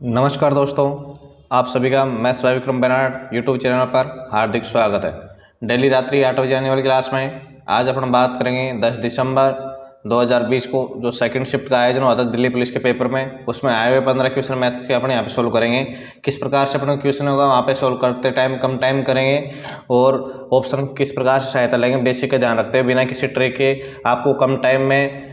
नमस्कार दोस्तों, आप सभी का maths by Vikram Bernard YouTube channel पर हार्दिक स्वागत है। डेली रात्रि 8 बजे आने वाली क्लास में आज अपन बात करेंगे 10 दिसंबर 2020 को जो सेकंड शिफ्ट का आयोजन हुआ था दिल्ली पुलिस के पेपर में, उसमें आए हुए 15 क्वेश्चन मैथ्स के अपन यहाँ पे सोल्व करेंगे। किस प्रकार से अपन क्वेश्चन होगा वहाँ पे सोल्व करते टाइम कम टाइम करेंगे और ऑप्शन किस प्रकार से सहायता लेंगे, बेसिक का ध्यान रखते हुए बिना किसी ट्रिक के आपको कम टाइम में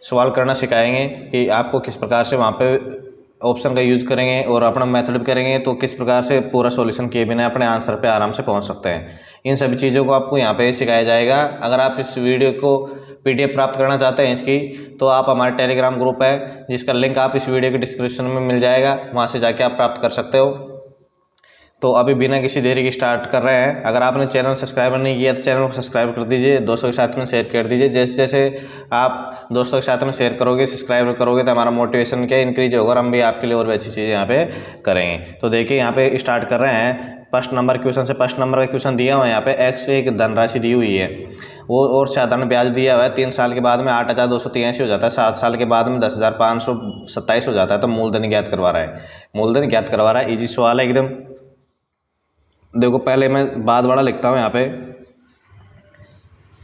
सवाल करना सिखाएंगे कि आपको किस प्रकार से वहाँ पे ऑप्शन का यूज़ करेंगे और अपना मेथड भी करेंगे तो किस प्रकार से पूरा सॉल्यूशन किए बिना अपने आंसर पे आराम से पहुंच सकते हैं। इन सभी चीज़ों को आपको यहाँ पे सिखाया जाएगा। अगर आप इस वीडियो को पीडीएफ प्राप्त करना चाहते हैं इसकी, तो आप हमारे टेलीग्राम ग्रुप है जिसका लिंक आप इस वीडियो के डिस्क्रिप्शन में मिल जाएगा, वहाँ से जाके आप प्राप्त कर सकते हो। तो अभी बिना किसी देरी के स्टार्ट कर रहे हैं। अगर आपने चैनल सब्सक्राइब नहीं किया तो चैनल को सब्सक्राइब कर दीजिए, दोस्तों के साथ में शेयर कर दीजिए। जैसे जैसे आप दोस्तों के साथ में शेयर करोगे, सब्सक्राइब करोगे तो हमारा मोटिवेशन क्या इंक्रीज होगा और हम भी आपके लिए और भी अच्छी चीज़ें यहाँ पे करेंगे। तो देखिए यहाँ पे स्टार्ट कर रहे हैं फर्स्ट नंबर क्वेश्चन से। फर्स्ट नंबर का क्वेश्चन दिया हुआ है यहाँ पे एक्स एक धनराशि दी हुई है वो और साधारण ब्याज दिया हुआ है। 3 साल के बाद में 8,283 हो जाता है, 7 साल के बाद में 10,527 हो जाता है। तो मूलधन ज्ञात करवा रहा है, मूलधन ज्ञात करवा रहा है। इजी सवाल है एकदम। देखो पहले मैं बाद वाला लिखता हूँ यहाँ पे,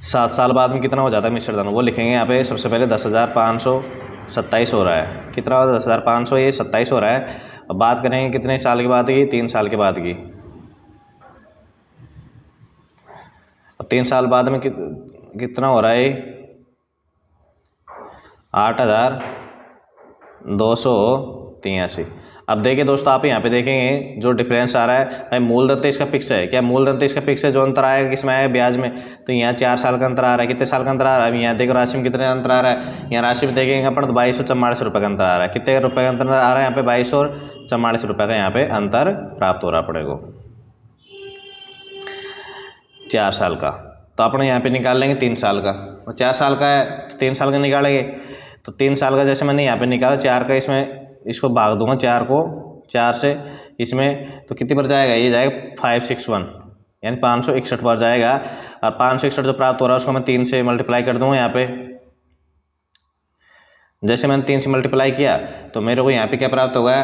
7 साल बाद में कितना हो जाता है मिश्र धन वो लिखेंगे यहाँ पे। सबसे पहले 10,527 हो रहा है, कितना हो 10,500 ये 27 हो रहा है। अब बात करेंगे कितने साल के बाद की, 3 साल के बाद की। अब 3 साल बाद में कितना हो रहा है, 8,283। अब देखिए दोस्तों आप यहाँ पे देखेंगे जो डिफरेंस आ रहा है, भाई मूलधन तो इसका फिक्स है। क्या मूलधन तो इसका फिक्स है, जो अंतर आएगा किसमें आएगा, ब्याज में। तो यहाँ 4 साल का अंतर आ रहा है, कितने साल का अंतर आ रहा है। यहाँ देखो राशि में कितने अंतर आ रहा है, यहाँ राशि में देखेंगे अपन तो 2244 रुपये का अंतर आ रहा है। कितने रुपये का अंतर आ रहा है यहाँ पे, 2244 रुपये का यहाँ पे अंतर प्राप्त हो रहा पड़ेगा 4 साल का। तो अपने यहाँ पे निकाल लेंगे 3 साल का, और 4 साल का है तो 3 साल का निकालेंगे। तो 3 साल का जैसे मैंने यहाँ पे निकाला, 4 का इसमें इसको भाग दूंगा 4 को 4 से इसमें, तो कितनी बार जाएगा, ये जाएगा 561 यानी 561 बार जाएगा। और 561 जो प्राप्त हो रहा है उसको मैं 3 से मल्टीप्लाई कर दूंगा यहाँ पे। जैसे मैंने 3 से मल्टीप्लाई किया तो मेरे को यहाँ पे क्या प्राप्त होगा,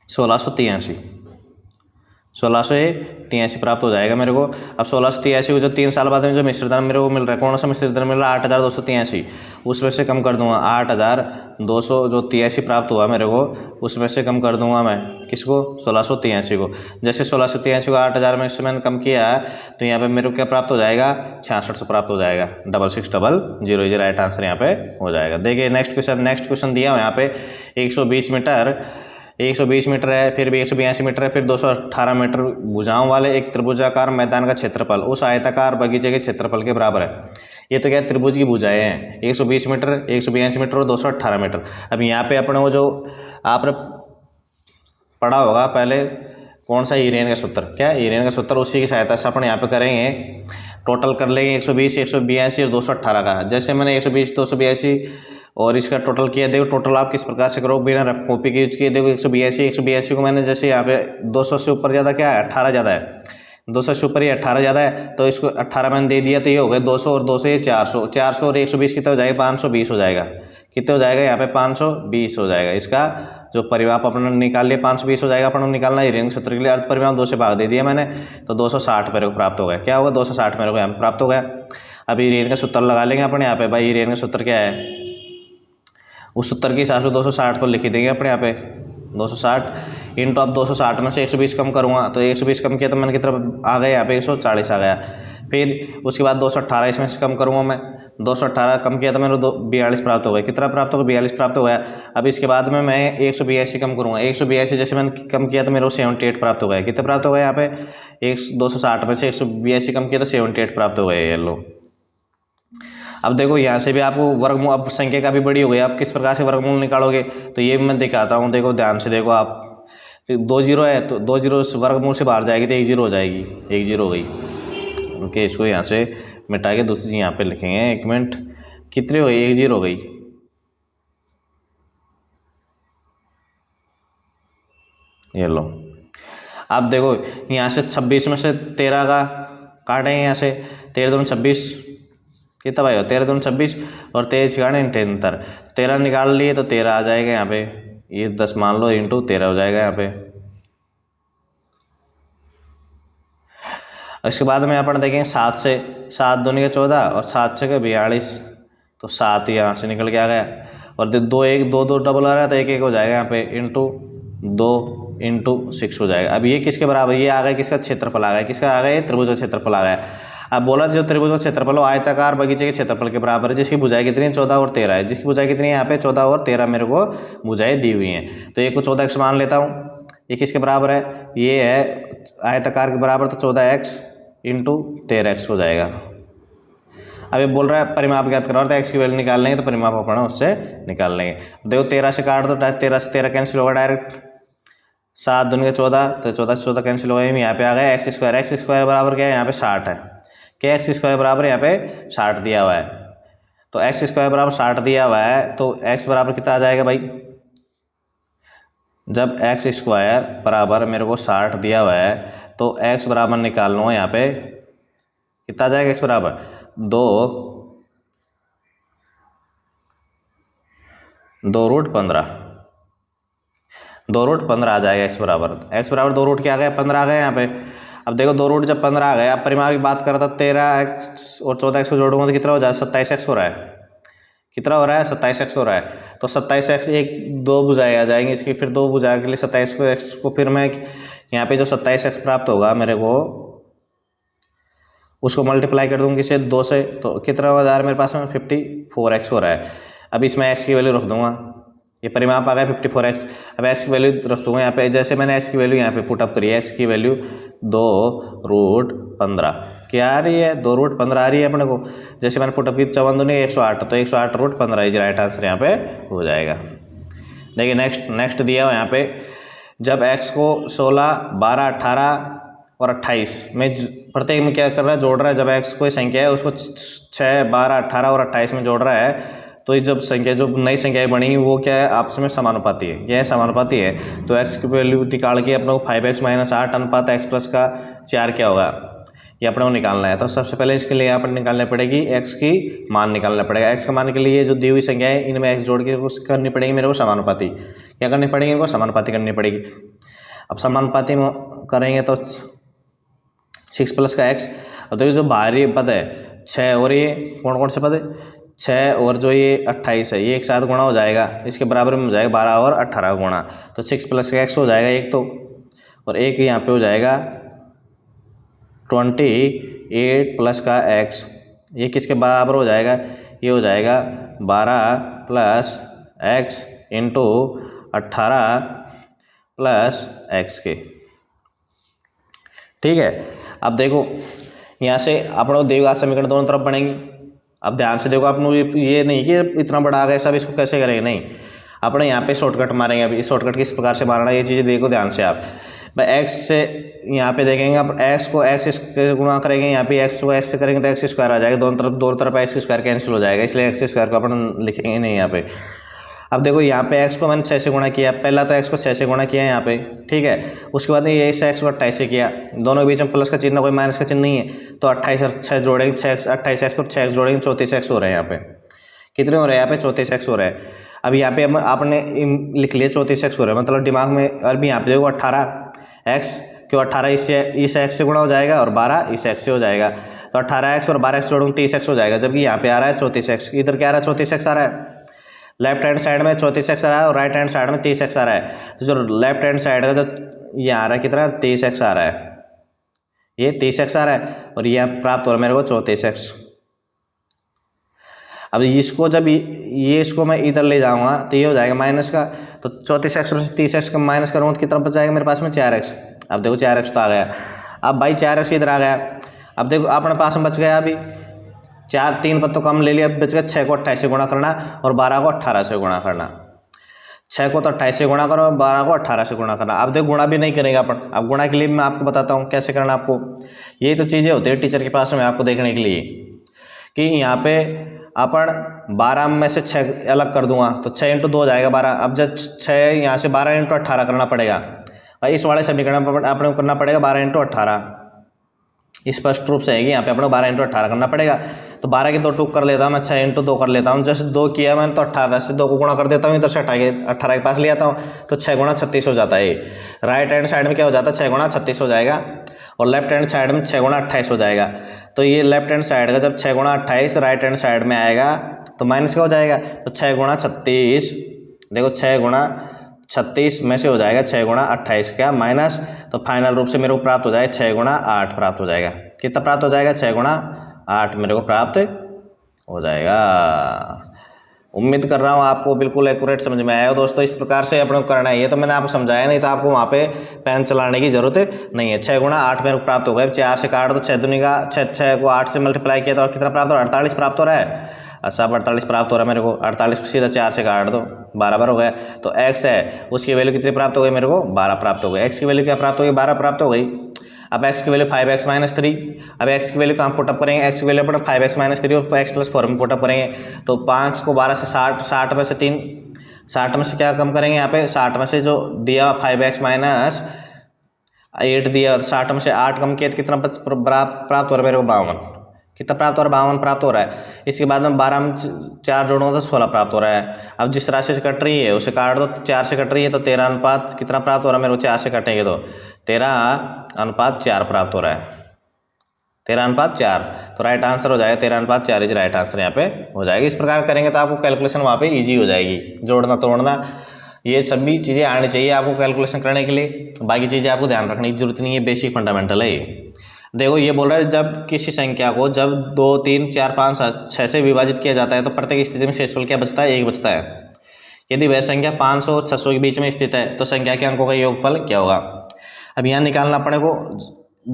1683 प्राप्त हो जाएगा मेरे को। अब 1683 को जो 3 साल बाद में जो मिश्रधन मेरे को मिल रहा है, कौन सा मिश्रधन मिल रहा है, 8,283, उसमें से कम कर दूंगा 8,283 प्राप्त हुआ मेरे को, उसमें से कम कर दूंगा मैं किसको, 1683 को। जैसे 1683 को 8,000 में से मैंने कम किया तो यहाँ पे मेरे को क्या प्राप्त हो जाएगा, 6600 प्राप्त हो जाएगा। 6600 ये राइट आंसर यहाँ पे हो जाएगा। देखिए नेक्स्ट क्वेश्चन दिया हुआ यहाँ पे 120 मीटर है, फिर भी 182 मीटर है, फिर 218 मीटर भुजाओं वाले एक त्रिभुजाकार मैदान का क्षेत्रफल उस आयताकार बगीचे के क्षेत्रफल के बराबर है। ये तो क्या त्रिभुज की भुजाएं हैं, 120 मीटर, 182 मीटर और 218 मीटर। अब यहाँ पे अपने वो जो आपने पढ़ा होगा पहले, कौन सा, ईरेन का सूत्र, क्या ईरेन का सूत्र, उसी की सहायता से अपन यहाँ पे करेंगे। टोटल कर लेंगे 120, 182 और 218 का। जैसे मैंने 120, 282 और इसका टोटल किया, देखो टोटल आप किस प्रकार से करो बिना कॉपी के यूज किए। देखो 182 को मैंने जैसे यहाँ पे 200 से ऊपर ज़्यादा क्या है, 18 ज़्यादा है, 200 से ऊपर ही 18 ज़्यादा है, तो इसको 18 मैंने दे दिया तो ये हो गए 200 और 200 ये 400, 400 और 120 कितना हो जाएगा, 520 हो जाएगा। कितने हो जाएगा यहाँ पे, 520 हो जाएगा। इसका जो परिमाप अपने निकाल लिया 520 हो जाएगा। अपन निकालना है ईरेन सूत्र के लिए, अर्ध परिमाप 2 से भाग दे दिया मैंने, तो 260 मेरे को प्राप्त हो गया। क्या होगा, 260 मेरे को यहाँ पे प्राप्त हो गया। अब ईरेन का सूत्र लगा लेंगे अपने यहाँ पे। भाई ईरेन का सूत्र क्या है, उस सूत्र के हिसाब से 260 को लिख ही देंगे अपने यहाँ पे। 260 इंटू, अब 260 में से 120 कम करूँगा तो 120 कम किया तो मैंने कितना आ गया यहाँ पे, 140 आ गया। फिर उसके बाद 218 इसमें से कम करूँगा मैं, 218 कम किया तो मेरे को 42 प्राप्त हो गया। कितना प्राप्त हो गया, 42 प्राप्त हो गया। अब इसके बाद में मैं 182 कम करूँगा, 182 जैसे मैंने कम किया तो मेरे को 78 प्राप्त हो गया। कितना प्राप्त हो गया यहाँ पे, 260 में से 182 कम किया तो 78 प्राप्त हो गया। ये लो। अब देखो यहाँ से भी आपको वर्गमूल, अब संख्या का भी बड़ी हो गई, आप किस प्रकार से वर्गमूल निकालोगे तो ये मैं दिखाता हूँ। देखो ध्यान से देखो आप, तो 2 जीरो है तो 2 जीरो वर्गमूल से बाहर जाएगी तो 1 जीरो हो जाएगी, 1 जीरो हो गई। ओके, इसको यहाँ से मिटा के दूसरी चीज़ यहाँ पे लिखेंगे। 1 मिनट, कितनी हो गई, 1 जीरो हो गई। ये लो। अब देखो यहाँ से 26 में से 13 का काटेंगे, यहाँ से 13 दूनी 26, कितना भाई हो, 13 दूनी 26 और 13 छियाने 73, 13 निकाल लिए तो 13 आ जाएगा यहाँ पे। ये 10 मान लो इंटू 13 हो जाएगा यहाँ पे। इसके बाद में अपन देखेंगे 7 से, 7 दूनी के 14 और 7 6 के 42, तो 7 यहाँ से निकल के आ गया। और 2 1 2 2 डबल आ रहा है तो 1 1 हो जाएगा यहाँ पे, इंटू 2 इंटू 6 हो जाएगा। अब ये किसके बराबर, ये आ गया किसका क्षेत्रफल आ गया, किसका आ गया, ये त्रिभुज का क्षेत्रफल आ गया। अब बोला जो त्रिभुज का क्षेत्रफल हो आयताकार बगीचे के क्षेत्रफल के बराबर है, जिसकी भुजाएं कितनी है 14 और 13 है। जिसकी भुजाएं कितनी है यहाँ पे 14 और 13 मेरे को भुजाएं दी हुई हैं। तो ये को 14x मान लेता हूँ। ये किसके बराबर है, ये है आयताकार के बराबर, तो 14x इंटू 13x हो जाएगा। अब ये बोल रहा है परिमाप ज्ञात करो, तो x की वैल्यू निकाल लेंगे तो परिमाप अपना उससे निकाल लेंगे। देखो 13 से काट दो, 13 से 13 कैंसिल होगा डायरेक्ट, 7 दूनी के 14, तो 14 से 14 कैंसिल हो गए। यहाँ पे आ गया एक्स स्क्वायर बराबर क्या है यहाँ पे 60 है, क्या एक्स स्क्वायर बराबर यहाँ पे 60 दिया हुआ है। तो एक्स स्क्वायर बराबर 60 दिया हुआ है, तो एक्स बराबर कितना आ जाएगा भाई, जब एक्स स्क्वायर बराबर मेरे को 60 दिया हुआ है तो एक्स बराबर निकाल लूँगा यहाँ पे कितना आ जाएगा, एक्स बराबर 2√15, 2√15 आ जाएगा एक्स बराबर। एक्स बराबर 2 रूट क्या आ गया, 15 आ गया यहाँ पे। अब देखो 2 रूट जब 15 आ गया, अब परिमाप की बात करा था 13x और 14x को जोड़ूंगा तो कितना हो जाएगा, 27x हो रहा है। कितना हो रहा है, 27x हो रहा है। तो 27x एक 2 भुजाएं आ जाएंगी इसकी, फिर 2 भुजाएं के लिए 27 को x को फिर मैं यहाँ पे जो 27x प्राप्त होगा मेरे को उसको मल्टीप्लाई कर दूंगी इसे 2 से, तो कितना हो जा रहा है मेरे पास में 54x हो रहा है। अब इसमें x की वैल्यू रख दूंगा, ये परिमाप आ गया 54x। अब x की वैल्यू रख दूंगा यहाँ पे, जैसे मैंने x की वैल्यू यहाँ पे पुटअप करी है, x की वैल्यू 2√15 क्या आ रही है, 2√15 आ रही है अपने को। जैसे मैंने पुटअप की 54 दूनी 108, तो 108√15 इज राइट आंसर यहाँ पे हो जाएगा। देखिए नेक्स्ट दिया हुआ यहाँ पे, जब x को 16 12 18 और 28 में प्रत्येक में क्या कर रहा है, जोड़ रहा है। जब x कोई संख्या है उसको 6 12 18 और 28 में जोड़ रहा है, तो ये जब संख्या जो नई संख्याएं बनेंगी वो क्या है, आपस में समानुपाती है। क्या है, समानुपाती है। तो x की वैल्यू निकाल के अपने को 5x - 8 अनुपात x प्लस का 4 क्या होगा, ये अपने को निकालना है। तो सबसे पहले इसके लिए अपन निकालनी पड़ेगी x की मान निकालना पड़ेगा। x का मान के लिए जो दी हुई संख्या है इनमें x जोड़ के कुछ करनी पड़ेगी मेरे को समानुपाती। क्या करनी पड़ेगी, इनको समानुपाती करनी पड़ेगी। अब समानुपाती में करेंगे तो 6 प्लस का x। अब देखिए जो बाहरी पद है 6 और ये कौन कौन से पद है, 6 और जो ये 28 है, ये एक साथ गुणा हो जाएगा, इसके बराबर में हो जाएगा 12 और 18 गुणा। तो 6 प्लस का x हो जाएगा एक, तो और एक यहाँ पे हो जाएगा 28 प्लस का x। ये किसके बराबर हो जाएगा, ये हो जाएगा 12 plus x into 18 plus x के। ठीक है। अब देखो यहाँ से अपने देगा समीकरण दोनों तरफ बनेंगी। अब ध्यान से देखो, आपने ये नहीं कि इतना बड़ा आ गया सब इसको कैसे करेंगे, नहीं, अपने यहाँ पे शॉर्टकट मारेंगे। अभी शॉर्टकट किस प्रकार से मारना है ये चीज़ें देखो ध्यान से आप। भाई एक्स से यहाँ पे देखेंगे, अब एक्स को एक्स से गुणा करेंगे, यहाँ पे एक्स को एक्स से करेंगे तो एक्स स्क्वायर आ जाएगा, दोनों तरफ एक्स स्क्वायर कैंसिल हो जाएगा, इसलिए एक्स स्क्वायर को अपन लिखेंगे नहीं यहाँ पे। अब देखो यहाँ पे एक्स को मैंने 6 से गुणा किया, पहला तो एक्स को 6 से गुणा किया यहाँ पे, ठीक है। उसके बाद ये इस एक्स को 28 से किया, दोनों के बीच में प्लस का चिन्ह कोई माइनस का चिन्ह नहीं है, तो 28 और 6 जोड़ेंगे, 28 एक्स और 6 जोड़ेंगे 34 एक्स हो रहे हैं यहाँ पे। कितने हो रहे हैं यहाँ पे, 34 एक्स हो रहे हैं। अब यहाँ पे आपने लिख लिया 34 एक्स हो रहे हैं, मतलब दिमाग में। और भी यहाँ पे देखो 18 एक्स, क्यों 18 इस एक्स से गुणा हो जाएगा और 12 इस एक्स से हो जाएगा, तो 18 एक्स और 12 एक्स जोड़ूंगा 30 एक्स हो जाएगा। जबकि यहाँ पे आ रहा है 34 एक्स, इधर क्या आ रहा है 34 एक्स आ रहा है, लेफ्ट हैंड साइड में 34 एक्स आ रहा है और राइट हैंड साइड में 30 एक्स आ रहा है। तो जो लेफ्ट हैंड साइड का जो ये आ रहा है कितना 30 एक्स आ रहा है, ये 30 एक्स आ रहा है और ये प्राप्त हो रहा है मेरे को 34 एक्स। अब इसको जब ये इसको मैं इधर ले जाऊंगा तो ये हो जाएगा माइनस का, तो 34 एक्स में 30 एक्स का माइनस करूँगा तो कितना बच जाएगा मेरे पास में 4 एक्स। अब देखो 4 एक्स तो आ गया। अब भाई 4 एक्स इधर आ गया। अब देखो अपने पास में बच गया अभी 4, 3 पत्तों कम ले लिया, बच गया 6 को 28 से गुणा करना और 12 को 18 से गुणा करना। 6 को तो 28 से गुणा करो और 12 को 18 से गुणा करना। अब देखो गुणा भी नहीं करेगा अपन। अब गुणा के लिए मैं आपको बताता हूँ कैसे करना आपको। यही तो चीज़ें होती है टीचर के पास में आपको देखने के लिए कि यहाँ पे अपन 12 में से 6 अलग कर दूंगा तो 6 × 2 हो जाएगा 12। अब जब 6 यहाँ से 12 × 18 करना पड़ेगा, और इस वाले समीकरण पर अपने को करना पड़ेगा 12 × 18। स्पष्ट रूप से है कि यहाँ पे अपने 12 × 18 करना पड़ेगा। तो 12 की 2 टूक कर लेता हूँ मैं, 6 × 2 कर लेता हूँ। जैसे 2 किया मैंने तो 18 से 2 को गुणा कर देता हूँ, इधर से 18 के पास ले आता हूँ, तो 6 × 36 हो जाता है। राइट हैंड साइड में क्या हो जाता है, 6 × 36 हो जाएगा, और लेफ्ट हैंड साइड में 6 × 28 हो जाएगा। तो ये लेफ्ट हैंड साइड का जब 6 × 28 राइट हैंड साइड में आएगा तो माइनस क्या हो जाएगा, तो 6 × 36, देखो 6 × 36 में से हो जाएगा 6 × 28 क्या माइनस, तो फाइनल रूप से मेरे को प्राप्त हो जाएगा 6 × 8 प्राप्त हो जाएगा। कितना प्राप्त हो जाएगा, 6 × 8 मेरे को प्राप्त हो जाएगा। उम्मीद कर रहा हूँ आपको बिल्कुल एक्यूरेट समझ में आया हो दोस्तों। इस प्रकार से अपने को करना है, ये तो मैंने आपको समझाया, नहीं तो आपको वहाँ पे पेन चलाने की जरूरत नहीं है। 6 × 8 मेरे को प्राप्त हो गया। 4 से काट दो, 6 दूनी का 6 को 8 से मल्टीप्लाई किया तो कितना प्राप्त हो रहा है, 48 प्राप्त हो रहा है। सब 48 प्राप्त हो रहा है मेरे को, 48 को सीधा 4 से काट दो, बराबर हो गया। तो x है उसकी वैल्यू कितनी प्राप्त हो गई मेरे को, 12 प्राप्त हो गई। x की वैल्यू क्या प्राप्त हो गई, 12 प्राप्त हो गई। अब x की वैल्यू 5x - 3, अब x की वैल्यू कहाँ पुटअप करेंगे, x की वैल्यू अपना 5x - 3 और x + 4 में पुटअप करेंगे। तो 5 को 12 से 60, 60 में से 3, 60 में से क्या कम करेंगे यहाँ पे, 60 में से जो दिया 5x - 8 दिया, 60 में से 8 कम किया तो कितना प्राप्त हो रहा है मेरे को, 52। कितना प्राप्त हो रहा है, 52 प्राप्त हो रहा है। इसके बाद में 12 में 4 जोड़ूंगा तो 16 प्राप्त हो रहा है। अब जिस राशि से कट रही है उसे काट दो, 4 से कट रही है तो 13 अनुपात कितना प्राप्त हो रहा है मेरे को, 4 से कटेंगे तो 13:4 प्राप्त हो रहा है, 13:4। तो राइट आंसर हो जाएगा 13:4 इज राइट आंसर यहाँ पे हो जाएगी। इस प्रकार करेंगे तो आपको कैलकुलेशन वहाँ पे ईजी हो जाएगी, जोड़ना तोड़ना ये सभी चीज़ें आनी चाहिए आपको कैलकुलेशन करने के लिए। बाकी चीज़ें आपको ध्यान रखने की जरूरत नहीं है, बेसिक फंडामेंटल है ये। देखो ये बोल रहा है जब किसी संख्या को जब 2, 3, 4, 5, 6 से विभाजित किया जाता है तो प्रत्येक स्थिति में शेषफल क्या बचता है, 1 बचता है। यदि वह संख्या 500 और 600 के बीच में स्थित है तो संख्या के अंकों का योगफल क्या होगा। अब यहाँ निकालना अपने को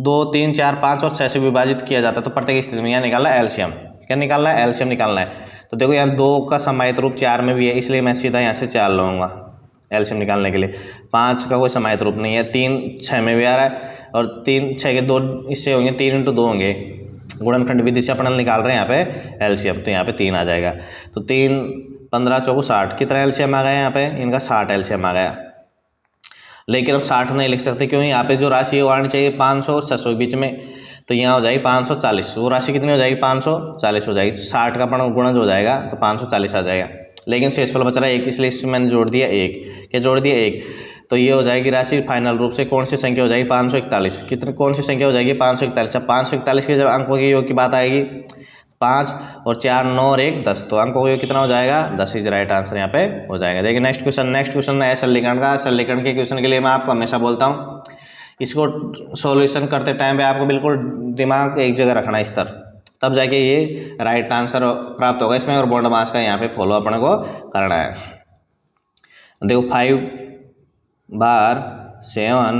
2, 3, 4, 5 और 6 से विभाजित किया जाता है तो प्रत्येक स्थिति में यहाँ निकालना है एलसीएम। क्या निकालना है, एलसीएम निकालना है। तो देखो यहाँ 2 का समाहित रूप 4 में भी है, इसलिए मैं सीधा यहाँ से 4 लूँगा एलसीएम निकालने के लिए। 5 का कोई समाहित रूप नहीं है, 3 6 में भी आ रहा है, और 3 6 के 2 इससे होंगे, 3 × 2 होंगे। गुणनखंड विधि से अपन निकाल रहे हैं यहाँ पे एलसीएम, तो यहाँ पे 3 आ जाएगा। तो 3 15 चौको 60, कितना एलसीएम आ गया यहाँ पे, इनका 60 एलसीएम आ गया। लेकिन अब 60 नहीं लिख सकते, क्यों, यहाँ पे जो राशि है वो आनी चाहिए 500 और 600 के बीच में, तो यहाँ हो जाएगी 540। वो राशि कितनी हो जाएगी, 540 हो जाएगी। 60 का अपन गुणज हो जाएगा तो 540 आ जाएगा। लेकिन शेषफल बच रहा है 1, इसलिए मैंने जोड़ दिया 1। क्या जोड़ दिया, 1। तो ये हो जाएगी राशि फाइनल रूप से कौन सी संख्या हो जाएगी, 541। कितनी कौन सी संख्या हो जाएगी, 541। अब 541 के जब अंकों के योग की बात आएगी, 5 और 4 9 और 1 10, तो अंकों का योग कितना हो जाएगा, 10 इज राइट आंसर यहाँ पे हो जाएगा। देखिए नेक्स्ट क्वेश्चन है सरलीकरण का। सरलीकरण के क्वेश्चन के लिए मैं आपको हमेशा बोलता हूँ इसको सॉल्यूशन करते टाइम पे आपको बिल्कुल दिमाग एक जगह रखना है इस तरह, तब जाके ये राइट आंसर प्राप्त होगा इसमें। और बोर्ड मार्क्स का यहाँ पे फॉलो अपने को करना है। देखो 5 बार 7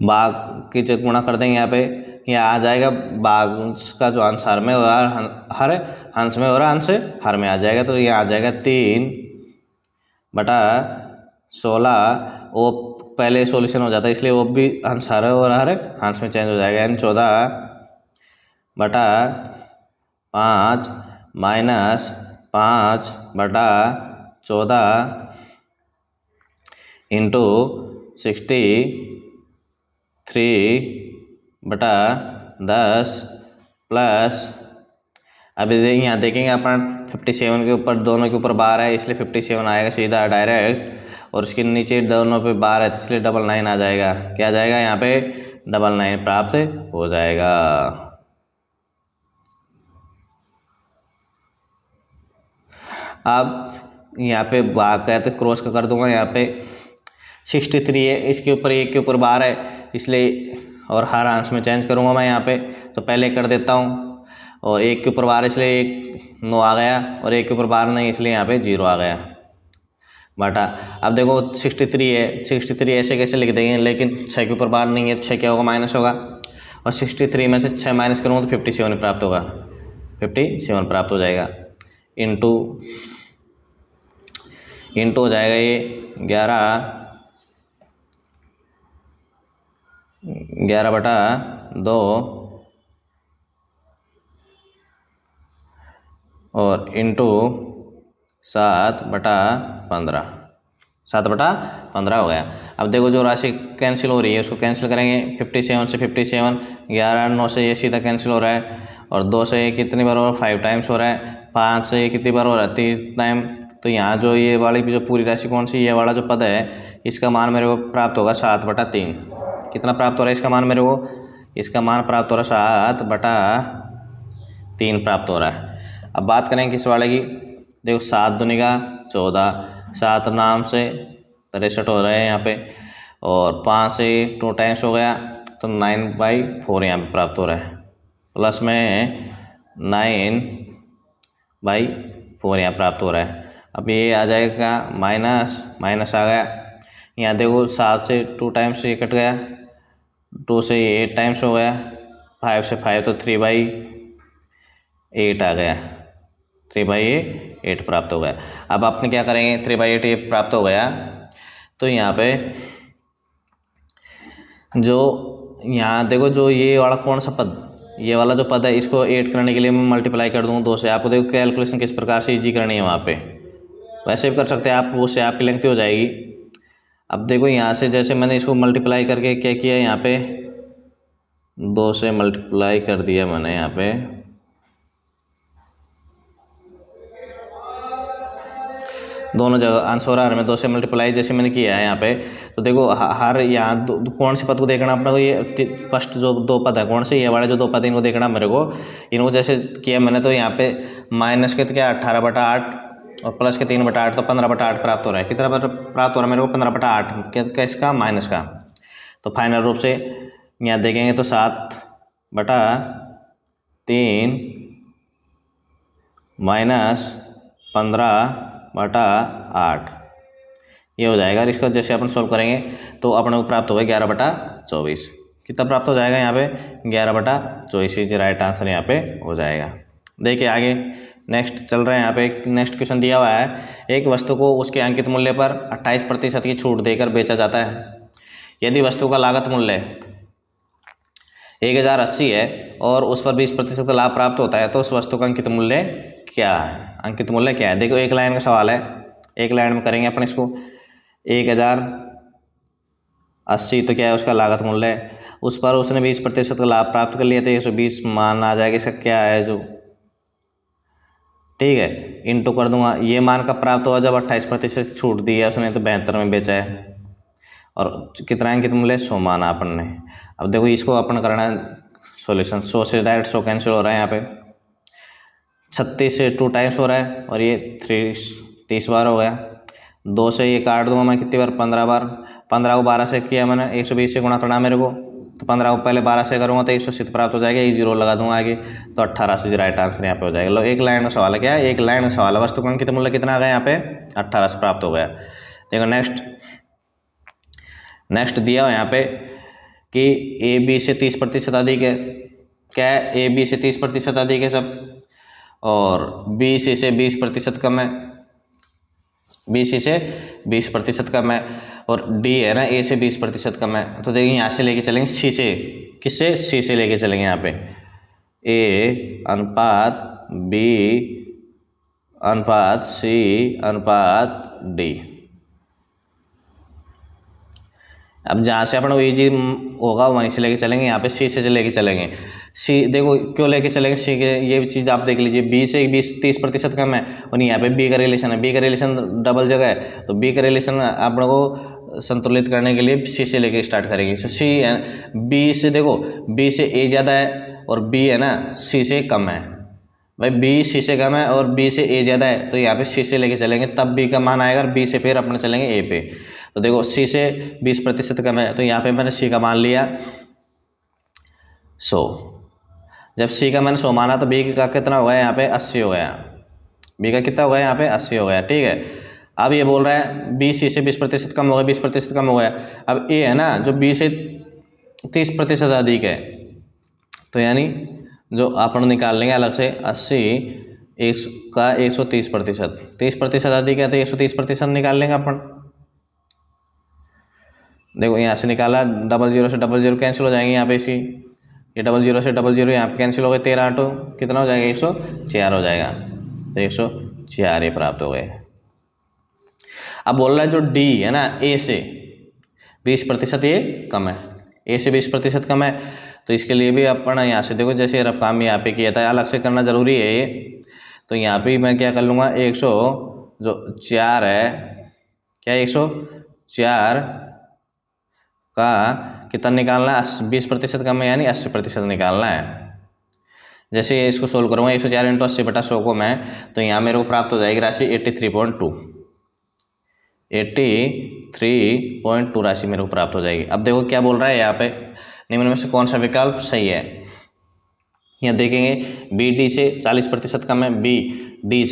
भाग की जब गुणा कर देंगे यहाँ पे, यहाँ आ जाएगा भाग का जो अंश हर में हो रहा है, हर अंश में हो रहा है, अंश हर में आ जाएगा। तो यहाँ आ जाएगा 3/16। वो पहले सॉल्यूशन हो जाता है इसलिए वो भी अंश हर और हर अंश में चेंज हो जाएगा। यानी 14/5 माइनस 5/14 इंटू 63/10 प्लस, अभी यहाँ देखेंगे अपन 57 के ऊपर दोनों के ऊपर बार है इसलिए 57 आएगा सीधा डायरेक्ट, और उसके नीचे दोनों पे बार है इसलिए 99 आ जाएगा। क्या आ जाएगा यहाँ पे, 99 प्राप्त हो जाएगा। अब यहाँ पे भाग का है तो क्रॉस का कर दूंगा। यहाँ पे 63 है, इसके ऊपर 1 के ऊपर बार है इसलिए, और हर अंश में चेंज करूँगा मैं यहाँ पे, तो पहले कर देता हूँ। और 1 के ऊपर बार इसलिए 1 9 आ गया, और 1 के ऊपर बार नहीं इसलिए यहाँ पे 0 आ गया बटा। अब देखो 63 है, 63 ऐसे कैसे लिख देंगे, लेकिन 6 के ऊपर बार नहीं है, 6 क्या होगा, माइनस होगा, और 63 में से 6 माइनस करूँगा तो 57 प्राप्त होगा, 57 प्राप्त हो जाएगा। इंटू हो जाएगा ये 11/2 और इंटू 7/15, 7/15 हो गया। अब देखो जो राशि कैंसिल हो रही है उसको कैंसिल करेंगे, 57 से 57, 11 9 से ये सीधा कैंसिल हो रहा है, और 2 से ये कितनी बार हो रहा है 5 टाइम्स हो रहा है, 5 से ये कितनी बार हो रहा है 3 टाइम। तो यहाँ जो ये वाली जो पूरी राशि कौन सी, ये वाला जो पद है इसका मान मेरे को प्राप्त होगा 7/3। कितना प्राप्त हो रहा है इसका मान मेरे को, इसका मान प्राप्त हो रहा है 7/3 प्राप्त हो रहा है। अब बात करें किस वाले की, देखो 7 दूनी का 14, 7 नाम से 63 हो रहे हैं यहाँ पे, और 5 से 2 टाइम्स हो गया तो 9/4 यहाँ पे प्राप्त हो रहा है, प्लस में 9/4 यहाँ प्राप्त हो रहा है। अब ये आ जाएगा माइनस, माइनस आ गया, यहाँ देखो 7 से 2 टाइम्स ये कट गया, 2 से 8 टाइम्स हो गया, 5 से 5 तो 3/8 आ गया, 3/8 प्राप्त हो गया। अब आपने क्या करेंगे, 3/8 ये प्राप्त हो गया तो यहाँ पे जो यहाँ देखो जो ये वाला कौन सा पद, ये वाला जो पद है इसको ऐड करने के लिए मैं मल्टीप्लाई कर दूँ 2 से। आपको देखो कैलकुलेशन किस प्रकार से इजी करनी है वहाँ पे, वैसे भी कर सकते हैं आप, वो से आपकी लेंथी हो जाएगी। अब देखो यहाँ से जैसे मैंने इसको मल्टीप्लाई करके क्या किया, यहाँ पे 2 से मल्टीप्लाई कर दिया मैंने यहाँ पे, दोनों जगह आंसर आ रहा है 2 से मल्टीप्लाई जैसे मैंने किया है यहाँ पे। तो देखो हर यहाँ कौन से पद को देखना अपना को, ये फर्स्ट जो 2 पद है कौन से, ये वाले जो 2 पद इनको देखना मेरे को, इनको जैसे किया मैंने तो यहाँ पे माइनस के तो क्या 18/8 और प्लस के 3/8 तो 15/8 प्राप्त हो रहा है। कितना प्राप्त हो रहा है मेरे को 15/8 क्या इसका माइनस का। तो फाइनल रूप से यहाँ देखेंगे तो 7/3 माइनस 15/8 ये हो जाएगा। और इसको जैसे अपन सोल्व करेंगे तो अपने को प्राप्त होगा 11/24। कितना प्राप्त हो जाएगा यहाँ पे 11/24, ये राइट आंसर यहाँ पे हो जाएगा। देखिए आगे नेक्स्ट चल रहे हैं, यहाँ पे नेक्स्ट क्वेश्चन दिया हुआ है, एक वस्तु को उसके अंकित मूल्य पर 28% की छूट देकर बेचा जाता है। यदि वस्तु का लागत मूल्य 1080 है और उस पर 20% का लाभ प्राप्त होता है तो उस वस्तु का अंकित मूल्य क्या है। अंकित मूल्य क्या है, देखो एक लाइन का सवाल है, एक लाइन में करेंगे अपन इसको। 1080 तो क्या है उसका लागत मूल्य है, उस पर उसने 20% का लाभ प्राप्त कर लिया तो 120 मान आ जाएगा इसका क्या है जो, ठीक है, इंटू कर दूंगा। ये मान कब प्राप्त हुआ जब 28% छूट दी है उसने तो 72 में बेचा है, और कितना अंकित मूल्य 100 माना अपन ने। अब देखो इसको अपन करना है सॉल्यूशन, 100 से डायरेक्ट 100 कैंसिल हो रहा है, यहाँ पे 36 से 2 टाइम्स हो रहा है और ये 30 बार हो गया। 2 से ये काट दूंगा मैं कितनी बार 15 बार, 15 को 12 से किया मैंने, 120 से गुणा करना मेरे को, तो 15 को पहले 12 से करूँगा तो 180 प्राप्त हो जाएगा, ये 0 लगा दूंगा आगे तो 1800 राइट आंसर यहाँ पे हो जाएगा। लो एक लाइन का सवाल है, क्या है एक लाइन का सवाल है, वस्तु का अंकित मूल्य कितना आ गया यहाँ पे 1800 प्राप्त हो गया। देखो नेक्स्ट दिया हुआ यहाँ पे कि ए बी से 30% अधिक है, क्या है ए बी से 30% अधिक है सब, और बी सी से 20% कम है, बी सी से 20% कम है, और डी है ना ए से 20% कम है। तो देखिए यहाँ से लेके चलेंगे सी से, किससे सी से लेके चलेंगे यहाँ पे, ए अनुपात बी अनुपात सी अनुपात डी। अब जहाँ से अपन को इजी होगा वहीं से लेके चलेंगे, यहाँ पे सी से लेके चलेंगे। सी देखो क्यों लेके चलेंगे सी के, ये चीज़ आप देख लीजिए, बी से 30% कम है और यहाँ पे बी का रिलेशन है, बी का रिलेशन डबल जगह है, तो बी का रिलेशन अपन को संतुलित करने के लिए सी से लेके स्टार्ट करेंगे। तो सी है बी से, देखो बी से ए ज़्यादा है और बी है ना सी से कम है, भाई बी सी से कम है और बी से ए ज़्यादा है, तो यहाँ पे सी से लेके चलेंगे तब बी का मान आएगा, और बी से फिर अपने चलेंगे ए पे। तो देखो सी से 20% कम है तो यहाँ पे मैंने सी का मान लिया 100, जब सी का मैंने 100 माना तो बी का कितना हो गया यहाँ पे 80 हो गया, बी का कितना हो गया यहाँ पे 80 हो गया, ठीक है। अब ये बोल रहा है बी सी से 20% कम हो गया, 20% कम हो गया। अब ए है ना जो बी से 30% अधिक है, तो यानी जो अपन निकाल लेंगे अलग से 80 का 130%, 30% अधिक है तो 130% निकाल लेंगे अपन। देखो यहाँ से निकाला, 00 से 00 कैंसिल हो जाएंगे यहाँ पे, इसी ये 00 से 00 यहाँ पे कैंसिल हो गए, 13 8 कितना हो जाएगा 104 हो जाएगा, तो 104 ये प्राप्त हो गए। अब बोल रहा है जो डी है ना ए से 20% ये कम है, ए से 20% कम है, तो इसके लिए भी अपन यहाँ से देखो, जैसे रफ काम यहाँ पे किया था, अलग से करना ज़रूरी है ये। तो यहाँ पे मैं क्या कर लूँगा, 104 है, क्या 104 का कितना निकालना है, 20% कम है यानी 80% निकालना है। जैसे इसको सोल्व करूँगा 104 इंटू 80/100 को मैं, तो यहाँ मेरे को प्राप्त हो जाएगी राशि 83.2 राशि मेरे को प्राप्त हो जाएगी। अब देखो क्या बोल रहा है यहाँ पे, निम्न में से कौन सा विकल्प सही है। यहाँ देखेंगे बी डी से 40% कम है, बी डी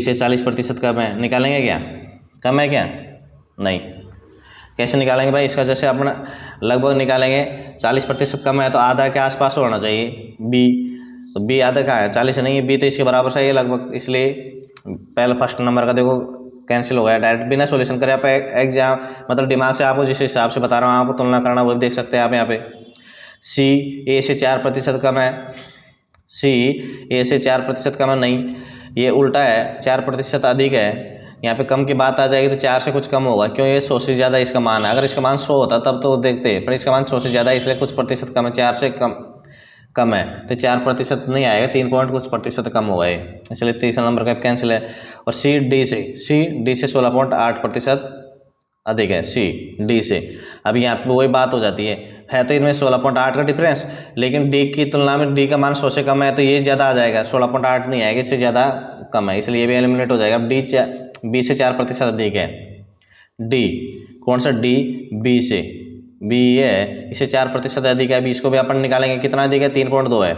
से 40% कम है, निकालेंगे क्या, कम है क्या, नहीं। कैसे निकालेंगे भाई, इसका जैसे अपना लगभग निकालेंगे, 40% कम है तो आधा के आसपास होना चाहिए बी, तो बी आधा का है, 40 नहीं है, बी तो इसके बराबर सही है लगभग, इसलिए पहले फर्स्ट नंबर का देखो कैंसिल हो गया डायरेक्ट, बिना सॉल्यूशन करे आप एग्जाम मतलब दिमाग से आपको जिस हिसाब से बता रहा हूँ आपको तुलना करना वो भी देख सकते हैं आप यहाँ पे। सी ए से 4% कम है, सी ए से 4% कम है, नहीं ये उल्टा है, 4% अधिक है। यहाँ पे कम की बात आ जाएगी तो 4 से कुछ कम होगा, क्यों, ये 100 से ज़्यादा इसका मान है। अगर इसका मान 100 होता तब तो देखते, पर इसका मान 100 से ज़्यादा है इसलिए कुछ प्रतिशत कम है, 4 से कम है तो 4% नहीं आएगा, 3 पॉइंट कुछ प्रतिशत कम होगा ये, इसलिए तीसरा नंबर का कैंसिल है। और सी डी से 16.8% अधिक है, सी डी से। अब यहाँ पे वही बात हो जाती है तो इनमें 16.8 का डिफरेंस, लेकिन डी की तुलना में डी का मान 100 से कम है तो ये ज़्यादा आ जाएगा, 16.8 नहीं आएगा, इससे ज़्यादा कम है, इसलिए ये भी एलिमिनेट हो जाएगा। अब डी बी से 4% अधिक है, डी कौन सा, डी बी से, बी है इससे 4% अधिक है, अभी इसको भी अपन निकालेंगे, कितना अधिक है, 3.2 है,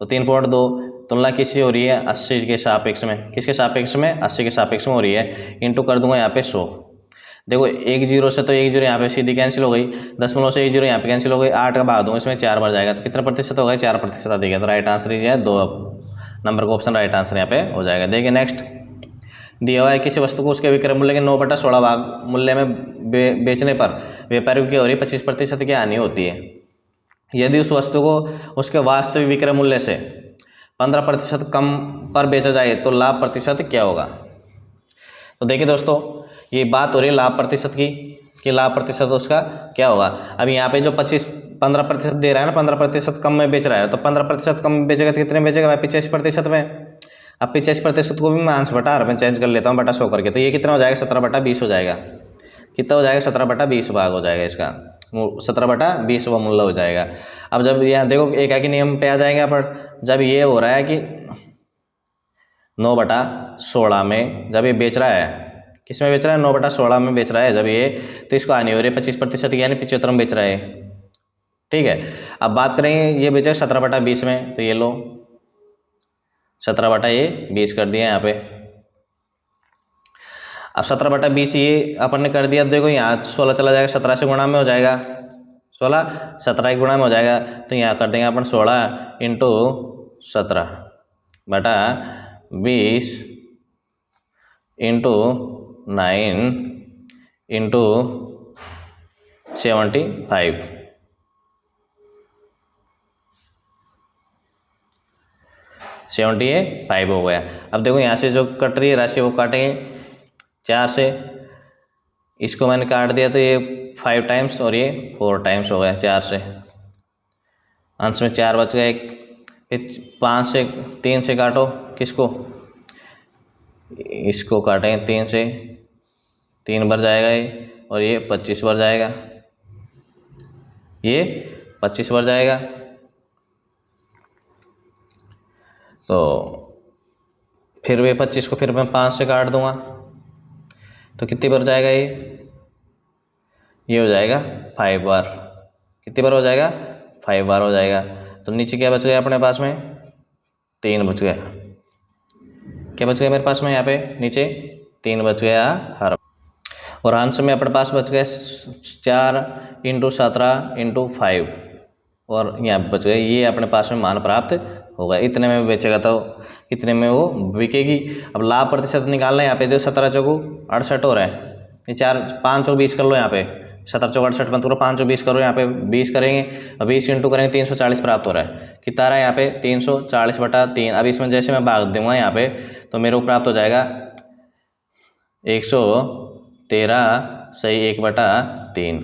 तो 3.2 तुलना किससे हो रही है, 80 के सापेक्ष में, किसके सापेक्ष में, 80 के सापेक्ष में हो रही है, इंटू कर दूंगा यहाँ पे 100। देखो 1 0 से तो 1 0 यहाँ पे सीधी कैंसिल हो गई, 10 से 1 0 यहाँ पे कैंसिल हो गई, 8 का भाग दूंगा इसमें 4 बार जाएगा तो कितना प्रतिशत होगा, 4% अधिक है, तो राइट आंसर ये है 2 नंबर का ऑप्शन राइट आंसर यहाँ पे हो जाएगा। देखिए नेक्स्ट दिया हुआ है, किसी वस्तु को उसके विक्रय मूल्य के 9/16 भाग मूल्य में बेचने पर व्यापारी की हो रही 25% की हानि होती है। यदि उस वस्तु को उसके वास्तविक विक्रय मूल्य से 15% कम पर बेचा जाए तो लाभ प्रतिशत क्या होगा। तो देखिए दोस्तों ये बात हो रही है लाभ प्रतिशत की, कि लाभ प्रतिशत उसका क्या होगा। अब यहाँ पे जो 15% दे रहा है ना, 15% कम में बेच रहा है, तो 15% कम में बेचेगा तो कितने में बेचेगा, 85% में। अब 85% को भी मैं 8/8 में चेंज कर लेता हूँ, बटा 100 करके, तो ये कितना हो जाएगा, 17/20 हो जाएगा। कितना हो जाएगा, 17/20 भाग हो जाएगा इसका, 17/20 मूल्य हो जाएगा। अब जब यहाँ देखो एकाकी नियम पे आ जाएंगे अपन, जब ये हो रहा है कि 9/16 में जब ये बेच रहा है, किस में बेच रहा है, 9/16 में बेच रहा है जब ये, तो इसको हानि हो रही है 25% की, यानी 75 में बेच रहा है, ठीक है। अब बात करेंगे ये बेचा 17/20 में, तो ये लो 17/20 कर दिया यहाँ पे। अब 17/20 ये अपन ने कर दिया, देखो यहाँ 16 चला जाएगा, 17 से गुणा में हो जाएगा, 16 17 के गुणा में हो जाएगा, तो यहाँ कर देंगे अपन 16 इंटू 17/20 इंटू 9 इंटू 75, 75 हो गया। अब देखो यहाँ से जो कट रही है राशि वो काटेंगे 4 से, इसको मैंने काट दिया तो ये 5 टाइम्स और ये 4 टाइम्स हो गया 4 से, अंश में 4 बच गया, फिर 5 से 3 से काटो, किसको, इसको काटेंगे 3 से, 3 बार जाएगा ये, और ये 25 बार जाएगा, ये 25 बार जाएगा, तो फिर वे 25 को फिर मैं 5 से काट दूंगा तो कितनी बार जाएगा ये हो जाएगा 5 बार, कितनी बार हो जाएगा, 5 बार हो जाएगा। तो नीचे क्या बच गया अपने पास में, 3 बच गया, क्या बच गया मेरे पास में यहाँ पे नीचे 3 बच गया हर, और अंश में अपने पास बच गए 4 इंटू 17 इंटू 5, और यहाँ पे बच गए, ये अपने पास में मान प्राप्त होगा। इतने में बेचेगा तो कितने में वो बिकेगी। अब लाभ प्रतिशत निकालना है, यहाँ पे देखो 17 चौको 68 हो रहा है, ये 4 5 और 20 कर लो, यहाँ पे 17 चौको 68 मत करो, 5 और 20 करो, यहाँ पे 20 करेंगे, अब 20 इंटू करेंगे 340 प्राप्त हो रहा है, कितना रहा है यहाँ पे 340/3। अब इसमें जैसे मैं भाग दूंगा यहाँ पे तो मेरे को प्राप्त हो जाएगा 113 सही 1/3,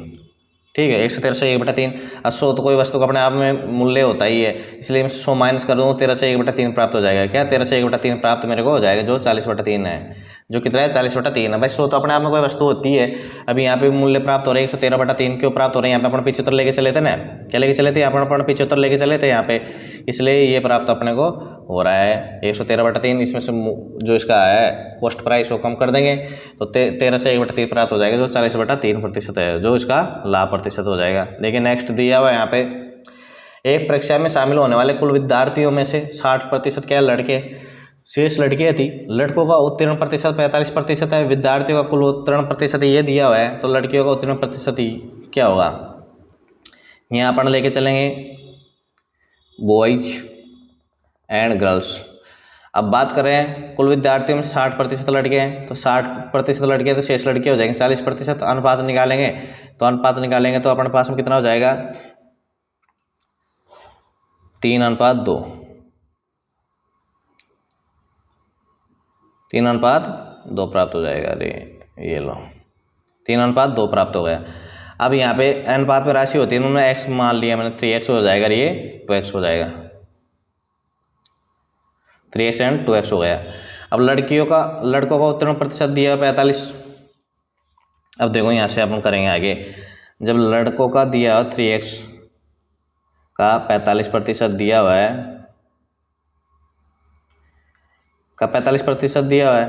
ठीक है। 113 से 1/3। अब 100 तो कोई वस्तु का अपने आप में मूल्य होता ही है, इसलिए मैं 100 माइनस कर दूँ 13 से 1/3 प्राप्त हो जाएगा। क्या 13 से 1/3 प्राप्त मेरे को हो जाएगा, जो 40/3 है, जो कितना है 40/3 है। भाई 100 तो अपने आप में कोई वस्तु होती है। अभी यहाँ पे मूल्य प्राप्त हो रहे हैं 113/3 क्यों प्राप्त हो रहे हैं, यहाँ पे अपन 75 लेके चले थे ना, क्या लेके चले थे, यहाँ पर अपन 75 लेके चले थे यहाँ पे, इसलिए ये प्राप्त अपने को हो रहा है 113/3। इसमें से जो इसका है कॉस्ट प्राइस वो कम कर देंगे तो 13 से 1/3 प्राप्त हो जाएगा, जो 40/3% है, जो इसका लाभ प्रतिशत हो जाएगा। देखिए नेक्स्ट दिया हुआ है यहाँ पे, एक परीक्षा में शामिल होने वाले कुल विद्यार्थियों में से 60% क्या लड़के, शेष लड़कियां थी। लड़कों का उत्तीर्ण प्रतिशत 45% है, विद्यार्थियों का कुल उत्तीर्ण प्रतिशत ये दिया हुआ है, तो लड़कियों का उत्तीर्ण प्रतिशत ही क्या होगा, यहाँ अपन लेके चलेंगे बॉयज एंड गर्ल्स। अब बात करें कुल विद्यार्थियों में 60% लड़के हैं, तो 60% लड़के तो शेष लड़के हो जाएंगे 40%। अनुपात निकालेंगे तो अपने पास में कितना हो जाएगा 3:2, 3:2 प्राप्त हो जाएगा। अरे ये लो 3:2 प्राप्त हो गया। अब यहाँ पे अनुपात में राशि होती है, उन्होंने x मान लिया मैंने, 3x हो जाएगा, ये 2x हो जाएगा, 3x एंड 2x हो गया। अब लड़कों का उत्तीर्ण प्रतिशत दिया 45। अब देखो यहाँ से अपन करेंगे आगे, जब लड़कों का दिया 3x का 45% दिया हुआ है, का 45% दिया हुआ है,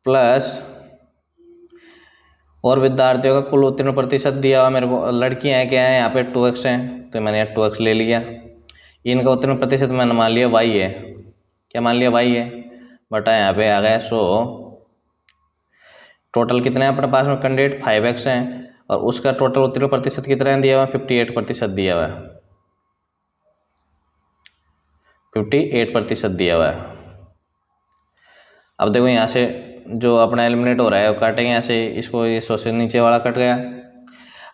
प्लस और विद्यार्थियों का कुल उत्तीर्ण प्रतिशत दिया हुआ मेरे को, लड़कियां हैं क्या है यहाँ पे 2x हैं, तो मैंने यहाँ 2x ले लिया। इनका उत्तीर्ण प्रतिशत मैंने मान लिया y है, क्या मान लिया y है, बटा यहाँ पे आ गया 100। टोटल कितने हैं अपने पास में कैंडिडेट 5x हैं, और उसका टोटल उत्तीर्ण प्रतिशत कितना दिया हुआ है 58% दिया हुआ है, 58% दिया हुआ है। अब देखो यहाँ से जो अपना एलिमिनेट हो रहा है वो काटेंगे यहाँ से, इसको ये 100 से नीचे वाला कट गया।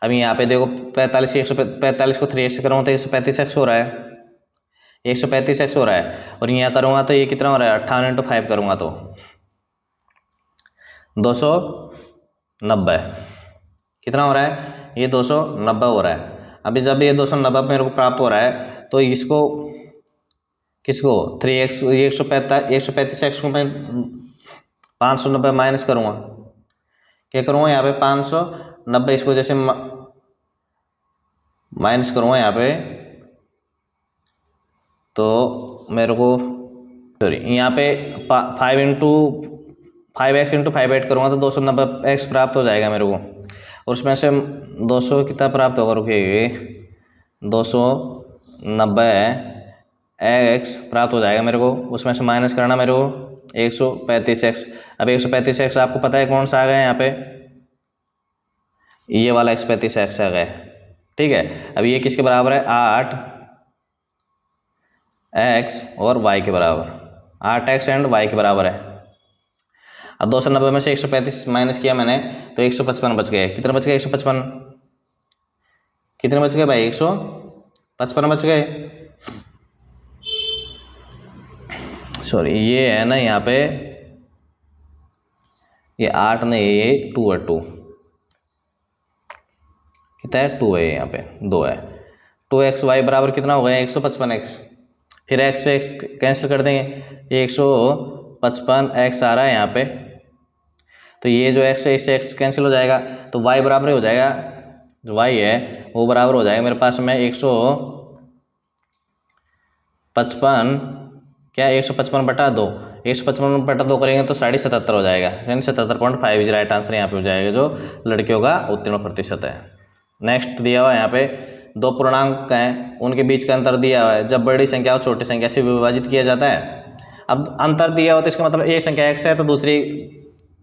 अभी यहाँ पे देखो 45 को 3x से करूँगा तो 135x हो रहा है, 135x हो रहा है, और यहाँ करूँगा तो ये कितना हो रहा है 58 × 5 करूँगा तो 290, कितना हो रहा है ये 290 हो रहा है। अभी जब ये 290 मेरे को प्राप्त हो रहा है तो इसको किसको 3x, ये 135x को मैं 590 माइनस करूँगा, क्या करूँगा यहाँ पे 590, इसको जैसे माइनस करूँगा यहाँ पे तो मेरे को सॉरी यहाँ पे 5x × 5 करूँगा तो 290x प्राप्त हो जाएगा मेरे को, और उसमें से 200 कितना प्राप्त होगा, रुकिए 290x प्राप्त हो जाएगा मेरे को, उसमें से माइनस करना मेरे को 135x। अब 135x आपको पता है कौन सा आ गया यहाँ पे, ये वाला 135x आ गया, ठीक है। अब ये किसके बराबर है 8x और y के बराबर, 8x एंड y के बराबर है। अब 290 में से 135 माइनस किया मैंने तो 155 बच गए, कितना बच गया 155, कितने बच गए भाई 155 बच गए। सॉरी ये है ना यहाँ पे, ये 8 नहीं ये 2 है, 2 कितना है 2 है, यहाँ पे 2 है। 2xy बराबर कितना हो गया 155x, फिर x से x कैंसिल कर देंगे, 155x आ रहा है यहाँ पे, तो ये जो x है इससे x कैंसिल हो जाएगा, तो y बराबर हो जाएगा, जो y है वो बराबर हो जाएगा मेरे पास में 155, क्या 155/2, 155/2 करेंगे तो 77.5 हो जाएगा, यानी 77.5 इज राइट आंसर यहाँ पे हो जाएगा, जो लड़कियों का उत्तीर्ण प्रतिशत है। नेक्स्ट दिया हुआ है यहाँ पे, दो पूर्णांक हैं उनके बीच का अंतर दिया हुआ है, जब बड़ी संख्या और छोटी संख्या से विभाजित किया जाता है। अब अंतर दिया हुआ तो इसका मतलब एक संख्या x है तो दूसरी,